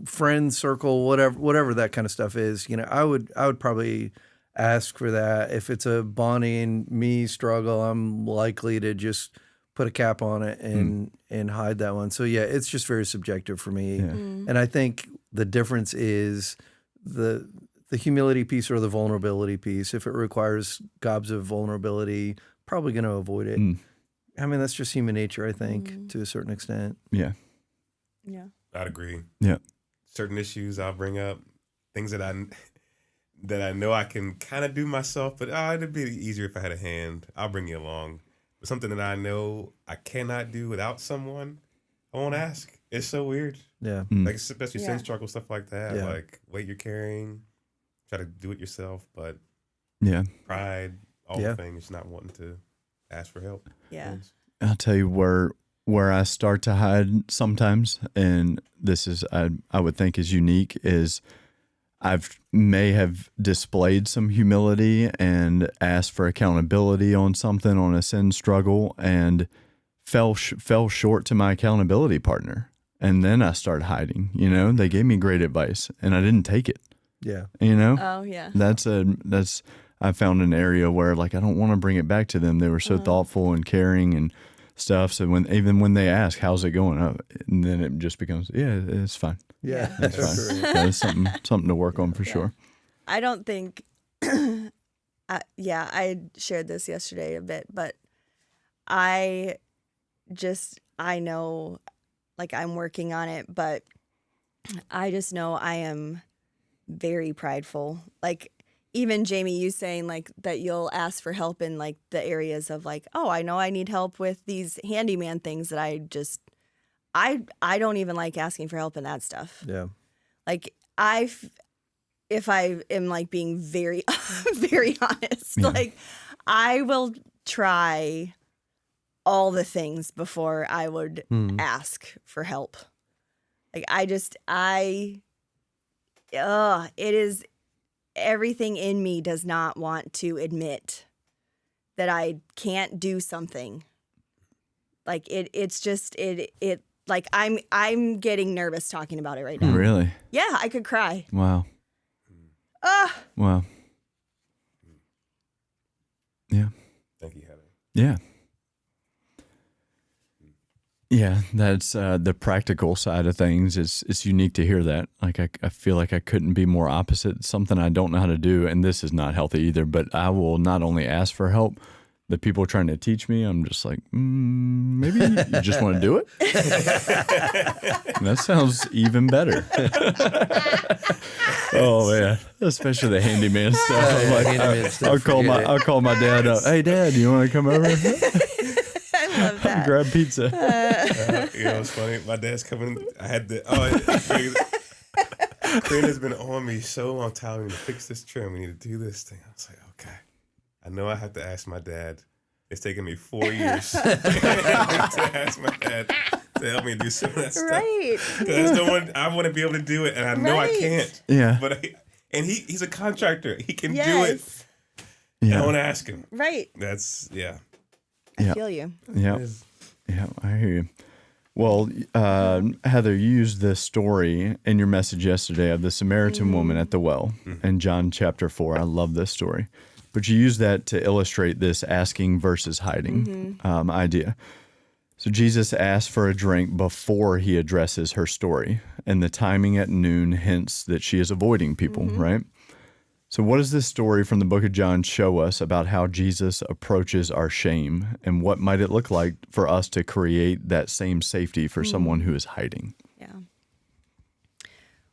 Speaker 3: friend circle, whatever that kind of stuff is, I would probably ask for that. If it's a Bonnie and me struggle, I'm likely to just put a cap on it and hide that one. So yeah, it's just very subjective for me. And I think the difference is the humility piece or the vulnerability piece. If it requires gobs of vulnerability, probably going to avoid it. I mean, that's just human nature, I think, to a certain extent.
Speaker 2: Yeah.
Speaker 4: Yeah.
Speaker 1: I'd agree.
Speaker 2: Yeah.
Speaker 1: Certain issues I'll bring up, things that I know I can kind of do myself, but it'd be easier if I had a hand. I'll bring you along. But something that I know I cannot do without someone, I won't ask. It's so weird.
Speaker 3: Yeah.
Speaker 1: Like especially sin
Speaker 4: Yeah.
Speaker 1: struggle, stuff like that.
Speaker 3: Yeah.
Speaker 1: Like weight you're carrying, try to do it yourself, but
Speaker 2: Yeah.
Speaker 1: pride, all the things, not wanting to ask for help.
Speaker 4: Yeah.
Speaker 2: I'll tell you where I start to hide sometimes, and this is I would think is unique, is may have displayed some humility and asked for accountability on something, on a sin struggle, and fell short to my accountability partner. And then I start hiding, they gave me great advice and I didn't take it.
Speaker 3: Yeah.
Speaker 4: Oh, yeah.
Speaker 2: I found an area where like, I don't want to bring it back to them. They were so thoughtful and caring and stuff. So when they ask, how's it going? And then it just becomes, yeah, it's fine.
Speaker 3: Yeah.
Speaker 2: It's fine. There's something to work on for sure.
Speaker 4: I don't think, I shared this yesterday a bit, but I know, like I'm working on it, but I just know I am very prideful. Like even Jamey, you saying like that you'll ask for help in like the areas of like, oh, I know I need help with these handyman things that I don't even like asking for help in that stuff.
Speaker 3: Yeah.
Speaker 4: Like if I am like being very, very honest, like I will try all the things before I would ask for help. Like it is everything in me does not want to admit that I can't do something. Like it's just like I'm getting nervous talking about it right now.
Speaker 2: Really?
Speaker 4: Yeah, I could cry.
Speaker 2: Wow. Wow. Yeah.
Speaker 1: Thank you, Heather.
Speaker 2: Yeah. Yeah, that's the practical side of things. It's unique to hear that. Like I feel like I couldn't be more opposite. Something I don't know how to do, and this is not healthy either. But I will not only ask for help. The people trying to teach me, I'm just like, maybe you just want to do it. That sounds even better. Oh man, especially the handyman stuff. I'm like,
Speaker 3: handyman stuff,
Speaker 2: I'll call my dad up. Hey, Dad, you want to come over?
Speaker 4: I love that.
Speaker 2: Grab pizza.
Speaker 1: It's funny. My dad's coming. I had the. Karina's been on me so long, telling me to fix this trim. We need to do this thing. I was like, okay. I know I have to ask my dad. It's taken me 4 years to ask my dad to help me do some of that stuff.
Speaker 4: Right.
Speaker 1: Because I want to be able to do it, and I know I can't.
Speaker 2: Yeah.
Speaker 1: But he's a contractor. He can do it.
Speaker 2: Yeah.
Speaker 1: I want to ask him.
Speaker 4: Right.
Speaker 1: That's
Speaker 4: I feel you.
Speaker 2: Yeah. Yeah, I hear you. Well, Heather, you used this story in your message yesterday of the Samaritan woman at the well in John chapter 4. I love this story. But you use that to illustrate this asking versus hiding idea. So Jesus asks for a drink before he addresses her story, and the timing at noon hints that she is avoiding people, right? So what does this story from the book of John show us about how Jesus approaches our shame, and what might it look like for us to create that same safety for someone who is hiding?
Speaker 4: Yeah.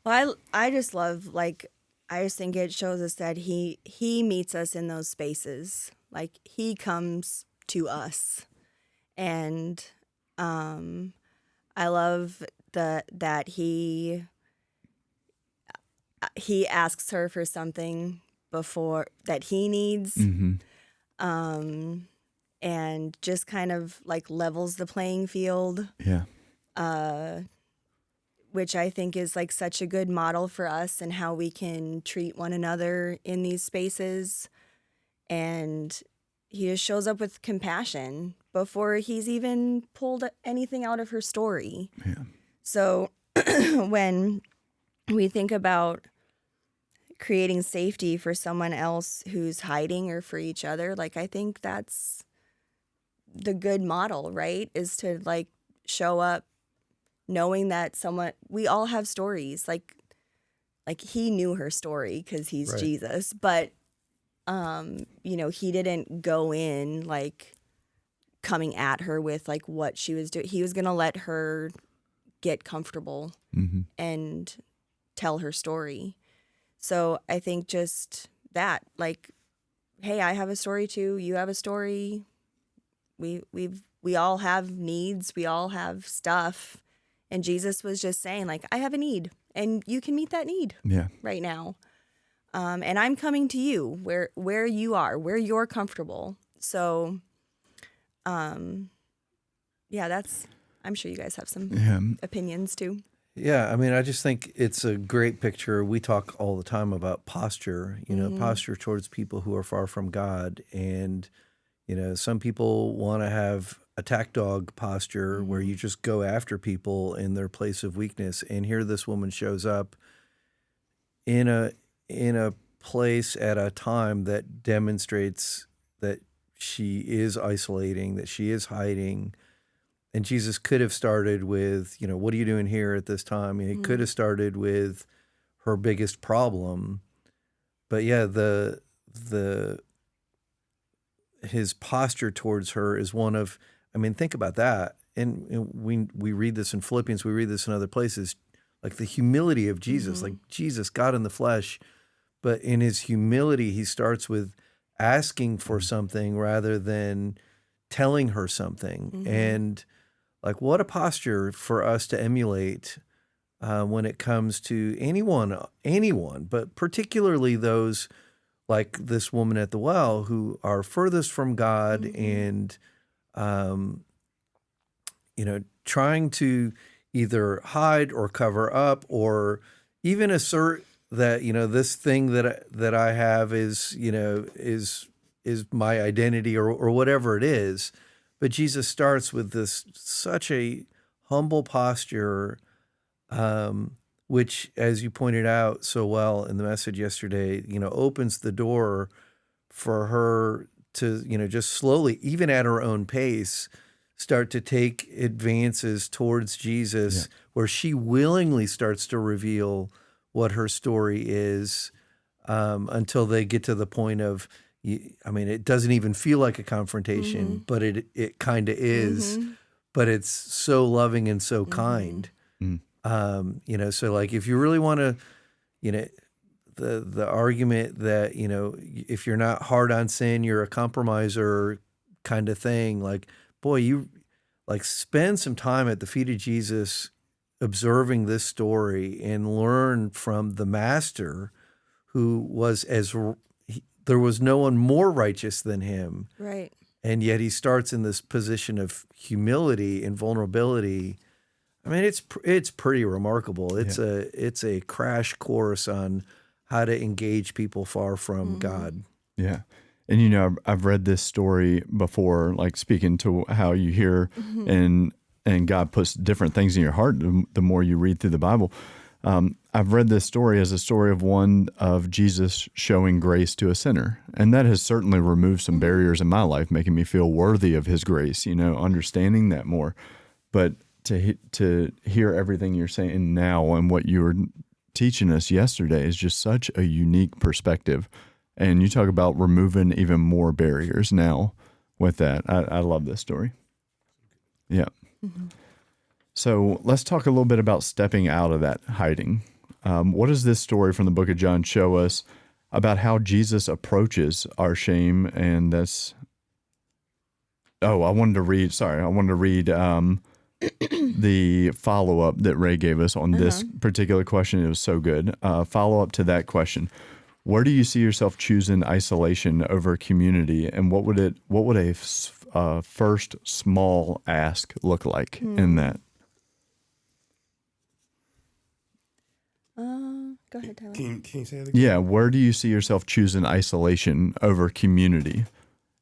Speaker 4: Well, I just love, like, I just think it shows us that he meets us in those spaces. Like, he comes to us. And I love that he asks her for something before that he needs, and just kind of like levels the playing field.
Speaker 2: Yeah.
Speaker 4: Which I think is like such a good model for us and how we can treat one another in these spaces. And he just shows up with compassion before he's even pulled anything out of her story.
Speaker 2: Yeah.
Speaker 4: So when we think about creating safety for someone else who's hiding or for each other, like, I think that's the good model, right? Is to like show up knowing that we all have stories. Like he knew her story because he's
Speaker 3: Right.
Speaker 4: Jesus, but he didn't go in like coming at her with like what she was doing. He was going to let her get comfortable and tell her story. So I think just that, like, hey, I have a story too. You have a story. We all have needs. We all have stuff. And Jesus was just saying, like, I have a need and you can meet that need right now. And I'm coming to you where you are, where you're comfortable. So, I'm sure you guys have some opinions too.
Speaker 3: Yeah, I mean, I just think it's a great picture. We talk all the time about posture, posture towards people who are far from God. And, some people want to have attack dog posture where you just go after people in their place of weakness. And here this woman shows up in a place at a time that demonstrates that she is isolating, that she is hiding. And Jesus could have started with, what are you doing here at this time? He could have started with her biggest problem. But yeah, his posture towards her is one of, think about that. And we read this in Philippians, we read this in other places, like the humility of Jesus, like Jesus, God in the flesh. But in his humility, he starts with asking for something rather than telling her something. And like, what a posture for us to emulate when it comes to anyone, but particularly those like this woman at the well who are furthest from God and, trying to either hide or cover up or even assert that, this thing that I have is my identity or whatever it is. But Jesus starts with this such a humble posture, which, as you pointed out so well in the message yesterday, opens the door for her to, just slowly, even at her own pace, start to take advances towards Jesus, where she willingly starts to reveal what her story is, until they get to the point of, it doesn't even feel like a confrontation, but it kind of is, but it's so loving and so kind. So like, if you really want to, the argument that, if you're not hard on sin, you're a compromiser kind of thing. Like, boy, you like spend some time at the feet of Jesus, observing this story and learn from the master who was there was no one more righteous than him.
Speaker 4: Right.
Speaker 3: And yet he starts in this position of humility and vulnerability. It's pretty remarkable. It's a crash course on how to engage people far from God.
Speaker 2: Yeah. And, I've read this story before, like speaking to how you hear and God puts different things in your heart the more you read through the Bible. I've read this story as a story of one of Jesus showing grace to a sinner. And that has certainly removed some barriers in my life, making me feel worthy of his grace, understanding that more. But to hear everything you're saying now and what you were teaching us yesterday is just such a unique perspective. And you talk about removing even more barriers now with that. I love this story. Yeah. Mm-hmm. So let's talk a little bit about stepping out of that hiding. What does this story from the book of John show us about how Jesus approaches our shame? And I wanted to read the follow-up that Ray gave us on this particular question. It was so good. Follow-up to that question. Where do you see yourself choosing isolation over community? And what would a first small ask look like in that?
Speaker 4: Go ahead, Tyler.
Speaker 1: Can you say that again?
Speaker 2: Yeah, where do you see yourself choosing isolation over community?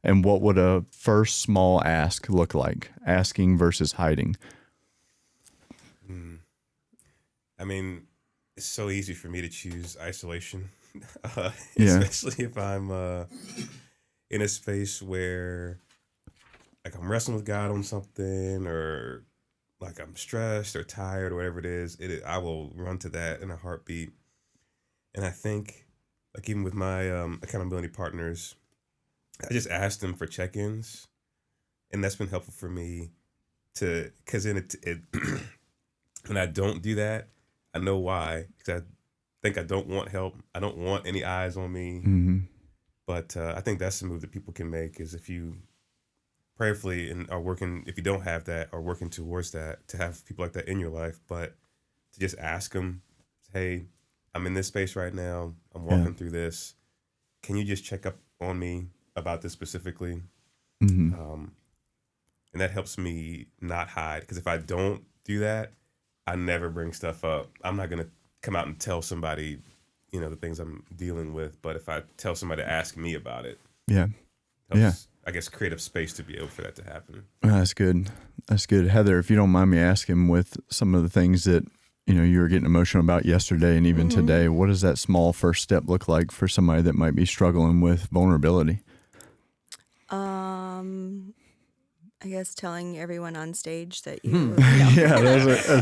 Speaker 2: And what would a first small ask look like? Asking versus hiding.
Speaker 1: I mean, it's so easy for me to choose isolation,
Speaker 2: Yeah.
Speaker 1: especially if I'm in a space where like I'm wrestling with God on something, or like I'm stressed or tired or whatever it is. I will run to that in a heartbeat. And I think, like, even with my accountability partners, I just ask them for check-ins, and that's been helpful for me because then it when I don't do that, I know why, because I think I don't want help. I don't want any eyes on me.
Speaker 2: Mm-hmm.
Speaker 1: But I think that's the move that people can make, is if you prayerfully and are working, if you don't have that, are working towards that, to have people like that in your life, but to just ask them, hey, I'm in this space right now. I'm walking through this. Can you just check up on me about this specifically?
Speaker 2: Mm-hmm.
Speaker 1: And that helps me not hide, because if I don't do that, I never bring stuff up. I'm not going to come out and tell somebody, the things I'm dealing with. But if I tell somebody to ask me about it, helps, I guess, create a space to be able for that to happen.
Speaker 2: That's good. That's good. Heather, if you don't mind me asking, with some of the things that, you were getting emotional about yesterday and even today, what does that small first step look like for somebody that might be struggling with vulnerability?
Speaker 4: I guess telling everyone on stage that you.
Speaker 2: Yeah, there's a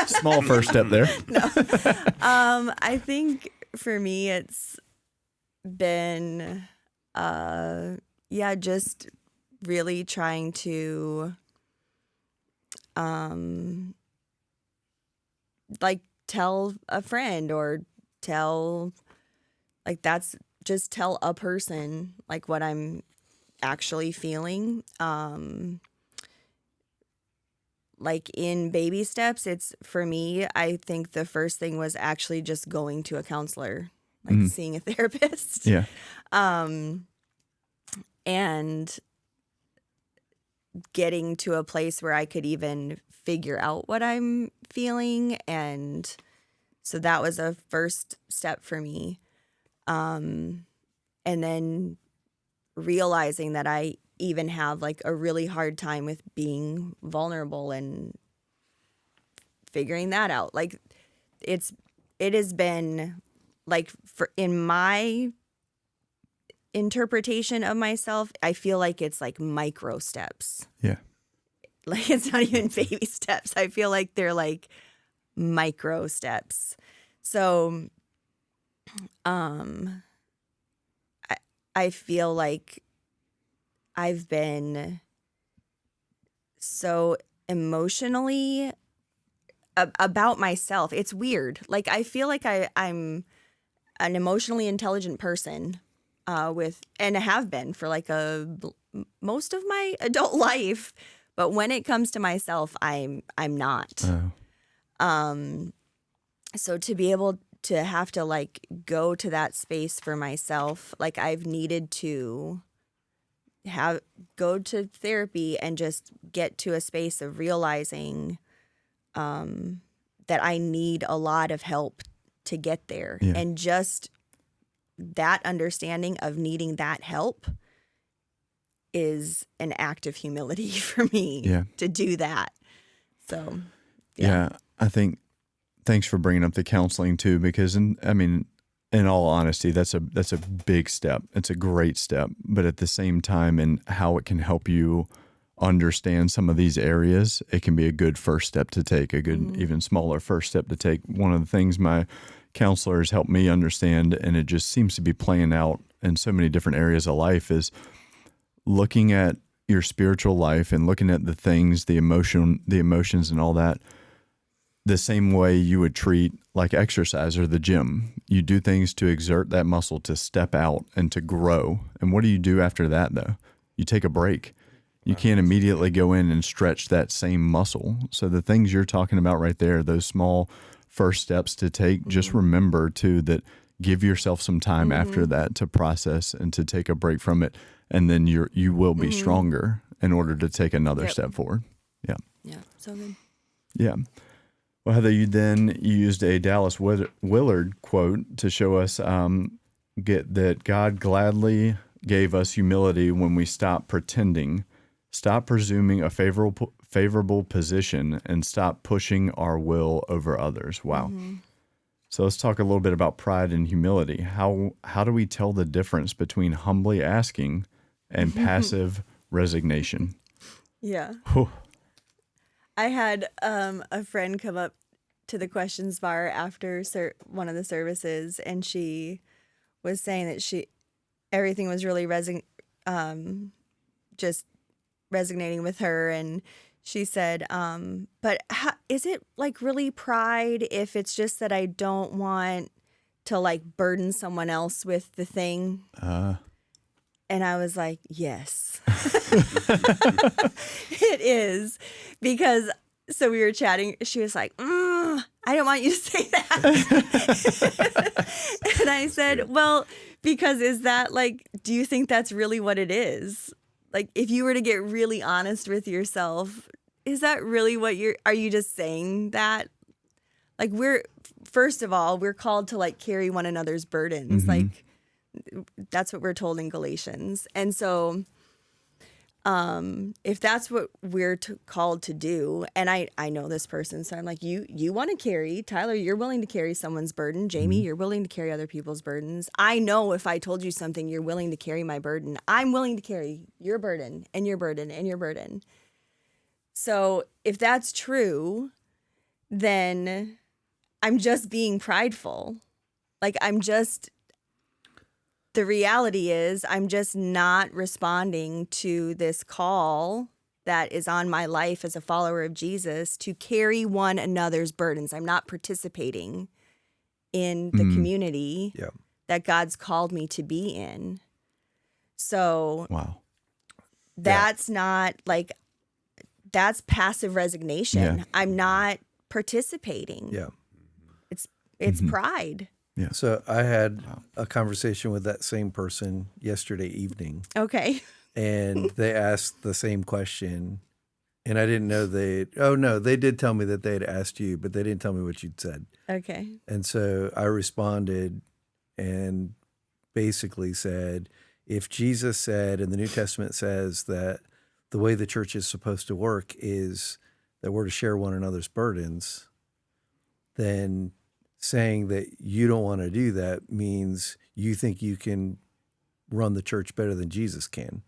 Speaker 2: small first step there.
Speaker 4: I think for me it's been, just really trying to, tell a friend or tell a person what I'm actually feeling. In baby steps, it's, for me, I think the first thing was actually just going to a counselor, seeing a therapist.
Speaker 2: Yeah.
Speaker 4: And getting to a place where I could even figure out what I'm feeling. And so that was a first step for me. And then realizing that I even have a really hard time with being vulnerable and figuring that out. It has been in my interpretation of myself, I feel like it's micro steps.
Speaker 2: Yeah.
Speaker 4: It's not even baby steps. I feel like they're micro steps. So, I feel like I've been so emotionally about myself. It's weird. I feel like I'm an emotionally intelligent person, and I have been for most of my adult life. But when it comes to myself, I'm not.
Speaker 2: Oh.
Speaker 4: So to be able to have to go to that space for myself, I've needed to go to therapy and just get to a space of realizing that I need a lot of help to get there.
Speaker 2: Yeah.
Speaker 4: And just that understanding of needing that help is an act of humility for me to do that. So,
Speaker 2: yeah, I think thanks for bringing up the counseling too, because in all honesty, that's a big step. It's a great step, but at the same time, and how it can help you understand some of these areas, it can be a good first step to take, a good, even smaller first step to take. One of the things my counselors helped me understand, and it just seems to be playing out in so many different areas of life, is looking at your spiritual life and looking at the things, the emotions and all that, the same way you would treat like exercise or the gym. You do things to exert that muscle to step out and to grow. And what do you do after that, though? You take a break. You can't immediately go in and stretch that same muscle. So the things you're talking about right there, those small first steps to take, just remember too that give yourself some time after that to process and to take a break from it. And then you will be stronger in order to take another step forward. Yeah.
Speaker 4: Yeah. So good.
Speaker 2: Yeah. Well, Heather, you used a Dallas Willard quote to show us that God gladly gave us humility when we stop pretending, stop presuming a favorable position, and stop pushing our will over others. Wow. So let's talk a little bit about pride and humility. How do we tell the difference between humbly asking and passive resignation?
Speaker 4: Yeah.
Speaker 2: Whew.
Speaker 4: I had a friend come up to the questions bar after one of the services, and she was saying that everything was really just resonating with her, and she said, but is it like really pride if it's just that I don't want to like burden someone else with the thing? And I was like, yes, it is. Because, so we were chatting, she was like, I don't want you to say that. And I said, well, because is that like, do you think that's really what it is? Like, if you were to get really honest with yourself, is that really what are you just saying that? Like, first of all, we're called to like carry one another's burdens. Like, that's what we're told in Galatians. And so if that's what we're called to do, and I know this person, so I'm like, you want to carry, Tyler, you're willing to carry someone's burden. Jamey, you're willing to carry other people's burdens. I know if I told you something, you're willing to carry my burden. I'm willing to carry your burden and your burden and your burden. So if that's true, then I'm just being prideful. Like, the reality is I'm just not responding to this call that is on my life as a follower of Jesus to carry one another's burdens. I'm not participating in the community that God's called me to be in. So that's not like, that's passive resignation. I'm not participating. It's pride.
Speaker 3: Yeah. So I had a conversation with that same person yesterday evening.
Speaker 4: Okay.
Speaker 3: And they asked the same question. And I didn't know they did tell me that they had asked you, but they didn't tell me what you'd said.
Speaker 4: Okay.
Speaker 3: And so I responded and basically said, if Jesus said, and the New Testament says that the way the church is supposed to work is that we're to share one another's burdens, then saying that you don't want to do that means you think you can run the church better than Jesus can,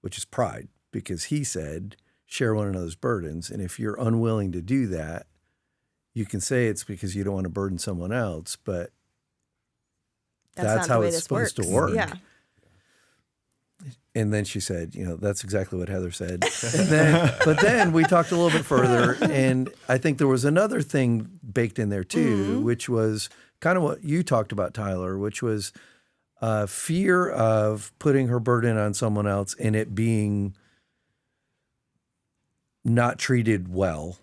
Speaker 3: which is pride, because he said, share one another's burdens. And if you're unwilling to do that, you can say it's because you don't want to burden someone else, but that's how it's supposed to work.
Speaker 4: Yeah.
Speaker 3: And then she said, that's exactly what Heather said. But then we talked a little bit further, and I think there was another thing baked in there too, which was kind of what you talked about, Tyler, which was fear of putting her burden on someone else and it being not treated well.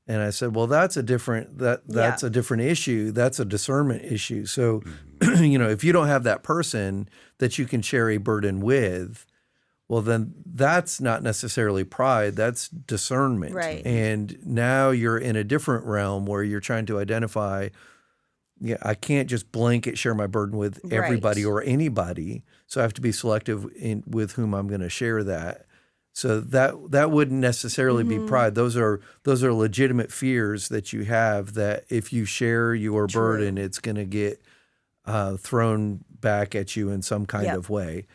Speaker 3: And I said, well, that's a different a different issue. That's a discernment issue. So, if you don't have that person that you can share a burden with, well, then that's not necessarily pride. That's discernment.
Speaker 4: Right.
Speaker 3: And now you're in a different realm where you're trying to identify, I can't just blanket share my burden with everybody or anybody. So I have to be selective with whom I'm going to share that. So that wouldn't necessarily be pride. Those are legitimate fears that you have, that if you share your burden, it's going to get thrown back at you in some kind of way.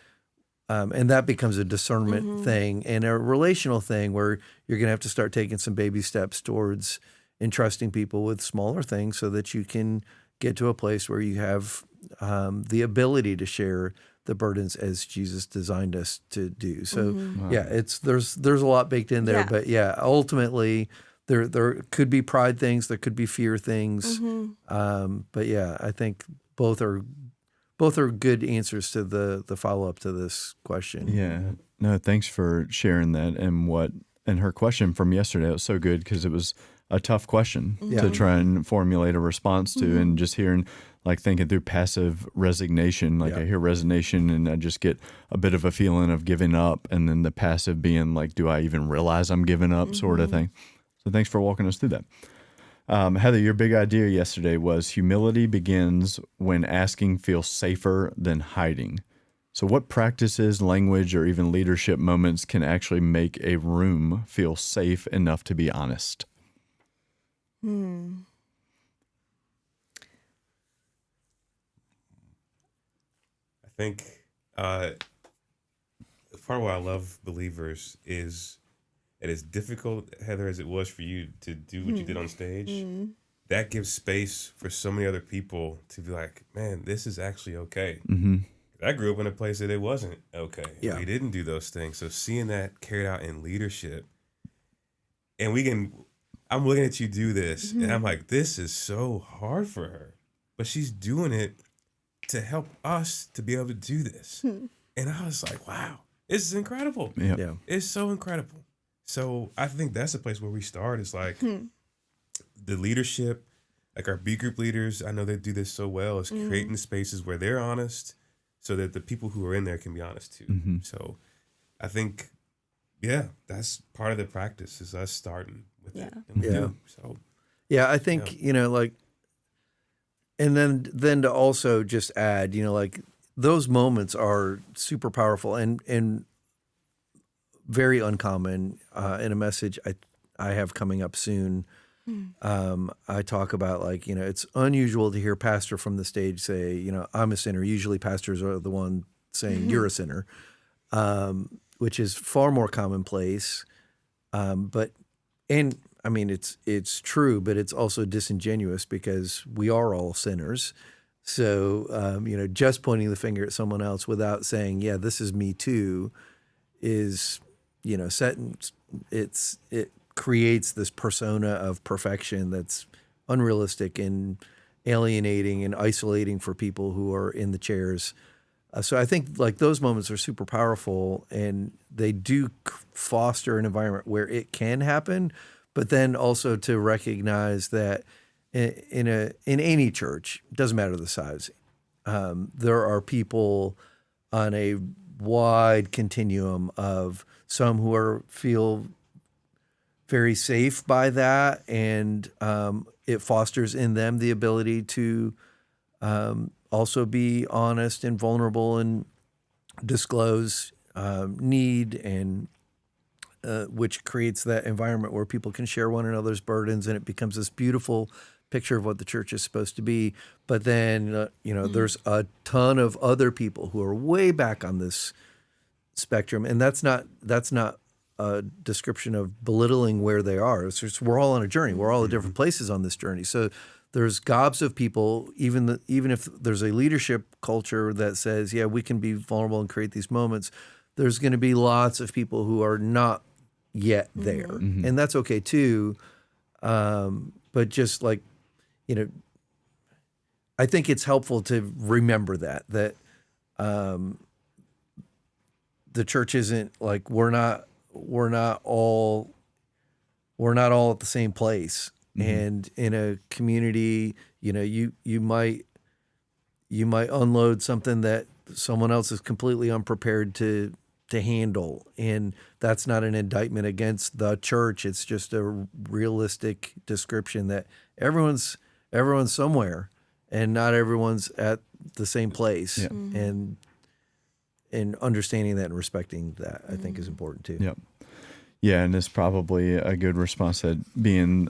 Speaker 3: And that becomes a discernment thing and a relational thing where you're going to have to start taking some baby steps towards entrusting people with smaller things so that you can get to a place where you have the ability to share the burdens as Jesus designed us to do. So there's a lot baked in there, but ultimately there could be pride things, there could be fear things. But I think both are good answers to the follow-up to this question.
Speaker 2: Yeah. No, thanks for sharing that. And her question from yesterday was so good because it was a tough question to try and formulate a response to, and just hearing, like, thinking through passive resignation. Like I hear resignation and I just get a bit of a feeling of giving up, and then the passive being like, do I even realize I'm giving up, sort of thing. So thanks for walking us through that. Heather, your big idea yesterday was humility begins when asking feels safer than hiding. So what practices, language, or even leadership moments can actually make a room feel safe enough to be honest?
Speaker 1: I think part of why I love Believers is that as difficult, Heather, as it was for you to do what you did on stage, that gives space for so many other people to be like, man, this is actually okay. I grew up in a place that it wasn't okay. We didn't do those things. So seeing that carried out in leadership, and I'm looking at you do this, and I'm like, this is so hard for her, but she's doing it to help us to be able to do this. And I was like, wow, this is incredible. Yeah. It's so incredible. So I think that's the place where we start. It's like the leadership, like our B group leaders, I know they do this so well, is creating spaces where they're honest so that the people who are in there can be honest too. So I think, that's part of the practice is us starting with it. And we do. So
Speaker 3: I think, like, and then to also just add, like, those moments are super powerful and very uncommon. In a message I have coming up soon, I talk about, like, it's unusual to hear a pastor from the stage say, I'm a sinner. Usually pastors are the one saying you're a sinner, which is far more commonplace. I mean, it's true, but it's also disingenuous because we are all sinners. So, just pointing the finger at someone else without saying, yeah, this is me too, is, it creates this persona of perfection that's unrealistic and alienating and isolating for people who are in the chairs. So I think, like, those moments are super powerful, and they do foster an environment where it can happen, but then also to recognize that in any church, it doesn't matter the size, there are people on a wide continuum of some who feel very safe by that, and it fosters in them the ability to also be honest and vulnerable and disclose need, and which creates that environment where people can share one another's burdens, and it becomes this beautiful picture of what the church is supposed to be. But then, there's a ton of other people who are way back on this spectrum, and that's not a description of belittling where they are. It's just, we're all on a journey. We're all at different places on this journey. So there's gobs of people, even if there's a leadership culture that says, yeah, we can be vulnerable and create these moments, there's going to be lots of people who are not yet there. And that's okay too. But just, like, I think it's helpful to remember that the church isn't like, we're not all at the same place. And in a community, you might unload something that someone else is completely unprepared to handle, and that's not an indictment against the church. It's just a realistic description that everyone's somewhere, and not everyone's at the same place. And and understanding that and respecting that, I think, is important too.
Speaker 2: Yep. Yeah, and it's probably a good response at being,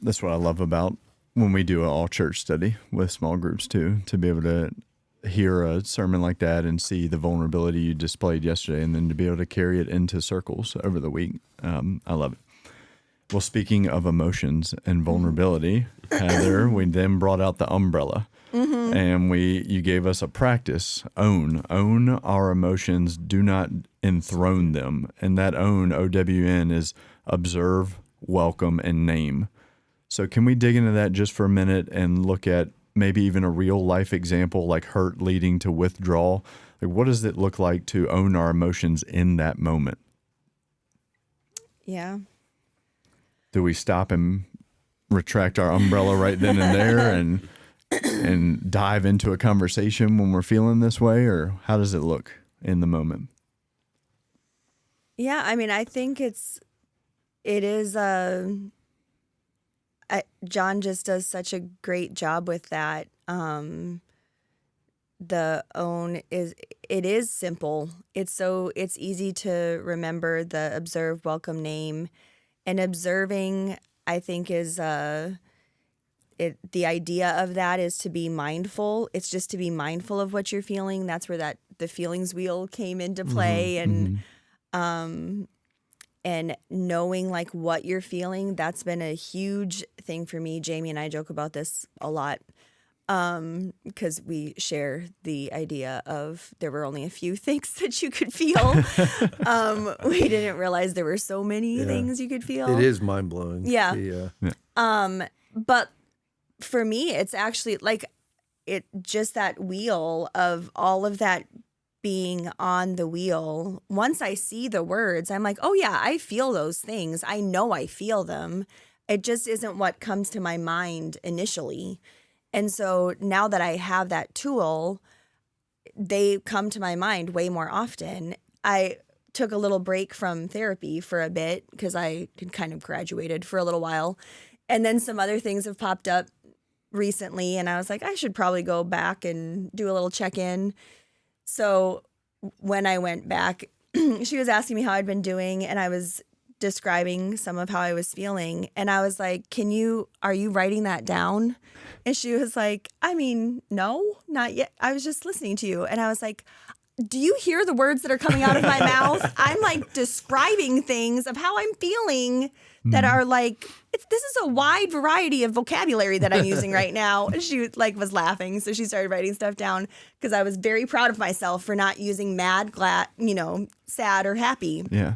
Speaker 2: that's what I love about when we do an all church study with small groups too, to be able to hear a sermon like that and see the vulnerability you displayed yesterday, and then to be able to carry it into circles over the week. I love it. Well, speaking of emotions and vulnerability, Heather, we then brought out the umbrella. And you gave us a practice, own our emotions, do not enthrone them. And that OWN is observe, welcome, and name. So can we dig into that just for a minute and look at maybe even a real life example, like hurt leading to withdrawal? Like, what does it look like to own our emotions in that moment?
Speaker 4: Yeah.
Speaker 2: Do we stop and retract our umbrella right then and there and dive into a conversation when we're feeling this way, or how does it look in the moment?
Speaker 4: Yeah, I mean, I think it is John just does such a great job with that. The own is simple. It's easy to remember the observe, welcome, name, and observing, I think, is the idea of that is to be mindful. It's just to be mindful of what you're feeling. That's where the feelings wheel came into play, and knowing like what you're feeling. That's been a huge thing for me. Jamey and I joke about this a lot because we share the idea of there were only a few things that you could feel. We didn't realize there were so many things you could feel.
Speaker 3: It is mind blowing.
Speaker 4: Yeah. But for me, it's actually like just that wheel of all of that being on the wheel. Once I see the words, I'm like, oh yeah, I feel those things. I know I feel them. It just isn't what comes to my mind initially. And so now that I have that tool, they come to my mind way more often. I took a little break from therapy for a bit because I had kind of graduated for a little while. And then some other things have popped up recently, and I was like, I should probably go back and do a little check-in. So when I went back, she was asking me how I'd been doing, and I was describing some of how I was feeling. And I was like, are you writing that down? And she was like, I mean, no, not yet. I was just listening to you. And I was like, do you hear the words that are coming out of my mouth? I'm like describing things of how I'm feeling that are like, this is a wide variety of vocabulary that I'm using right now. And she like was laughing. So she started writing stuff down because I was very proud of myself for not using mad, glad, sad or happy.
Speaker 2: Yeah.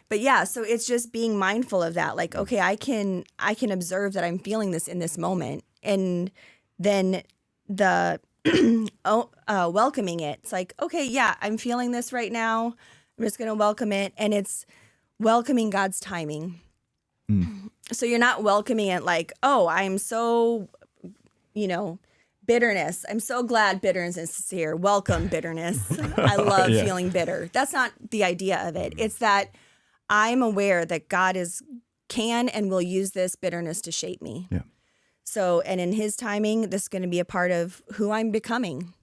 Speaker 4: But yeah, so it's just being mindful of that. Like, okay, I can observe that I'm feeling this in this moment. And then the welcoming it. It's like, okay, yeah, I'm feeling this right now. I'm just going to welcome it. And it's welcoming God's timing. So you're not welcoming it like, oh, I'm so, bitterness. I'm so glad bitterness is here. Welcome bitterness. I love feeling bitter. That's not the idea of it. It's that I'm aware that God can and will use this bitterness to shape me.
Speaker 2: Yeah. So,
Speaker 4: and in his timing, this is going to be a part of who I'm becoming.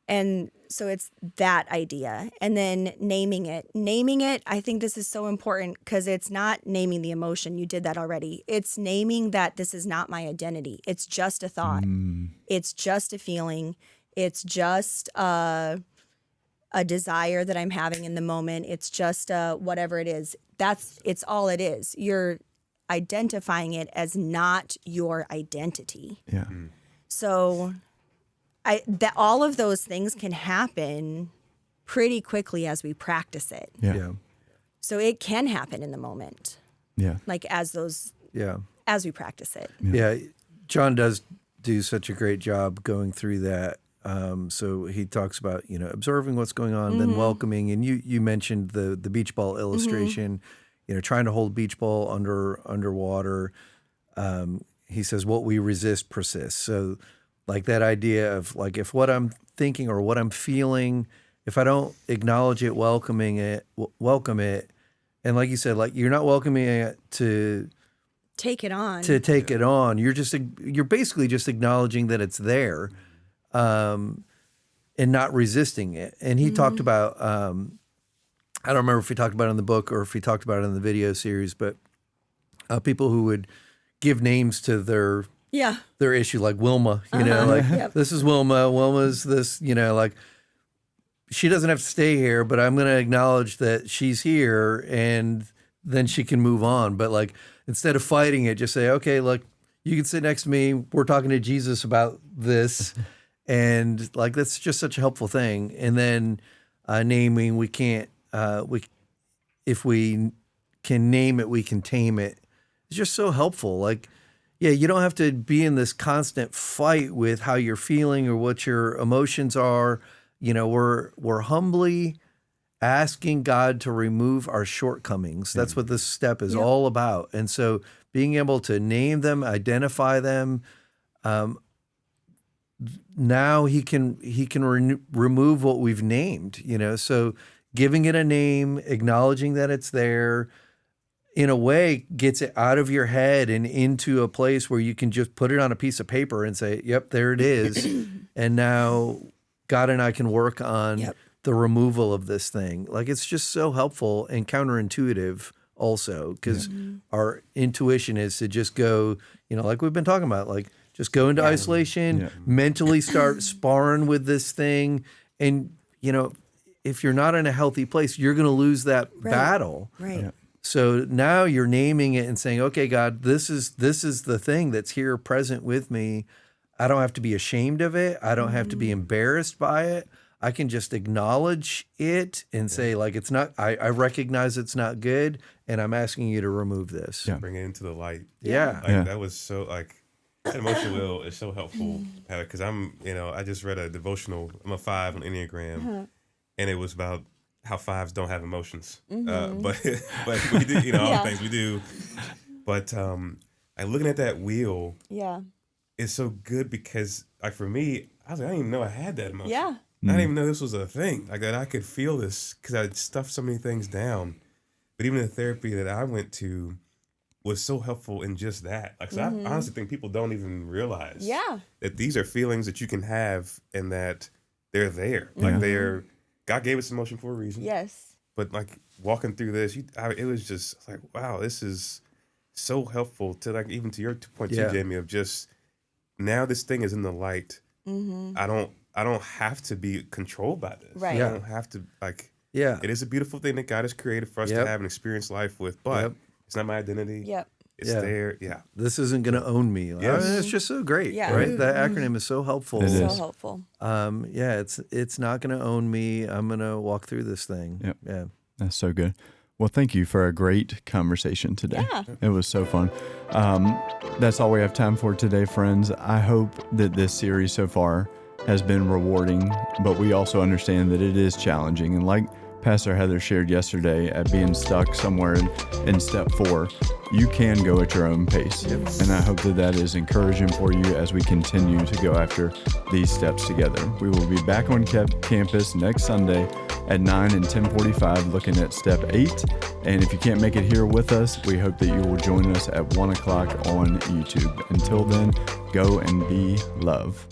Speaker 4: And so it's that idea. And then naming it. Naming it, I think this is so important because it's not naming the emotion. You did that already. It's naming that this is not my identity. It's just a thought. It's just a feeling. It's just a desire that I'm having in the moment. It's just whatever it is. It's all it is. You're identifying it as not your identity.
Speaker 2: Yeah.
Speaker 4: So all of those things can happen pretty quickly as we practice it.
Speaker 2: Yeah.
Speaker 4: So it can happen in the moment.
Speaker 2: Yeah.
Speaker 4: Like as we practice it.
Speaker 3: Yeah. John does do such a great job going through that. So he talks about, observing what's going on, then welcoming. And you mentioned the beach ball illustration, trying to hold beach ball underwater. He says, what we resist persists. So like that idea of like, if what I'm thinking or what I'm feeling, if I don't acknowledge it, welcome it. And like you said, like you're not welcoming it to
Speaker 4: take it on.
Speaker 3: You're basically just acknowledging that it's there. And and not resisting it. And he talked about, I don't remember if he talked about it in the book or if he talked about it in the video series, but people who would give names to their issue, like Wilma, you know, like this is Wilma. Wilma's this, you know, like she doesn't have to stay here, but I'm going to acknowledge that she's here and then she can move on. But like, instead of fighting it, just say, okay, look, you can sit next to me. We're talking to Jesus about this. And like, that's just such a helpful thing. And then naming, we can't, if we can name it, we can tame it. It's just so helpful. Like, yeah, you don't have to be in this constant fight with how you're feeling or what your emotions are. You know, we're humbly asking God to remove our shortcomings. That's what this step is all about. And so being able to name them, identify them, now he can remove what we've named, you know, so giving it a name, acknowledging that it's there, in a way gets it out of your head and into a place where you can just put it on a piece of paper and say, yep, there it is. And now God and I can work on the removal of this thing. Like, it's just so helpful and counterintuitive also, because our intuition is to just go, you know, like we've been talking about, like just go into isolation, mentally start sparring with this thing. And, you know, if you're not in a healthy place, you're going to lose that battle.
Speaker 4: Right.
Speaker 2: Yeah.
Speaker 3: So now you're naming it and saying, okay, God, this is the thing that's here present with me. I don't have to be ashamed of it. I don't have to be embarrassed by it. I can just acknowledge it and say, like, it's not, I recognize it's not good, and I'm asking you to remove this.
Speaker 2: Yeah.
Speaker 1: Bring it into the light.
Speaker 3: Yeah.
Speaker 1: Like, that was so, like, that emotional will is so helpful, because I'm, you know, I just read a devotional. I'm a 5 on Enneagram, and it was about how 5s don't have emotions, but we do, you know, all the things we do. But like, looking at that wheel, is so good, because like for me, I was like, I didn't even know I had that emotion.
Speaker 4: Yeah.
Speaker 1: I didn't even know this was a thing, like that I could feel this, because I stuffed so many things down. But even the therapy that I went to was so helpful in just that. Like, so I honestly think people don't even realize that these are feelings that you can have and that they're there. Like, they're, God gave us emotion for a reason.
Speaker 4: Yes.
Speaker 1: But like walking through this, it was just like, wow, this is so helpful to, like, even to your point too, Jamey, of just, now this thing is in the light. I don't have to be controlled by this.
Speaker 4: Right.
Speaker 1: I don't have to, like, it is a beautiful thing that God has created for us to have and experience life with, but it's not my identity. It's there.
Speaker 3: This isn't going to own me. I mean, it's just so great, right? That acronym is so helpful.
Speaker 2: It is.
Speaker 4: So helpful.
Speaker 3: It's not going to own me. I'm going to walk through this thing.
Speaker 2: Yep.
Speaker 3: Yeah.
Speaker 2: That's so good. Well, thank you for a great conversation today.
Speaker 4: Yeah.
Speaker 2: It was so fun. That's all we have time for today, friends. I hope that this series so far has been rewarding, but we also understand that it is challenging. And like Pastor Heather shared yesterday, at being stuck somewhere in step 4, you can go at your own pace. And I hope that that is encouraging for you as we continue to go after these steps together. We will be back on campus next Sunday at 9 and 10:45 looking at step 8. And if you can't make it here with us, we hope that you will join us at 1 o'clock on YouTube. Until then, go and be love.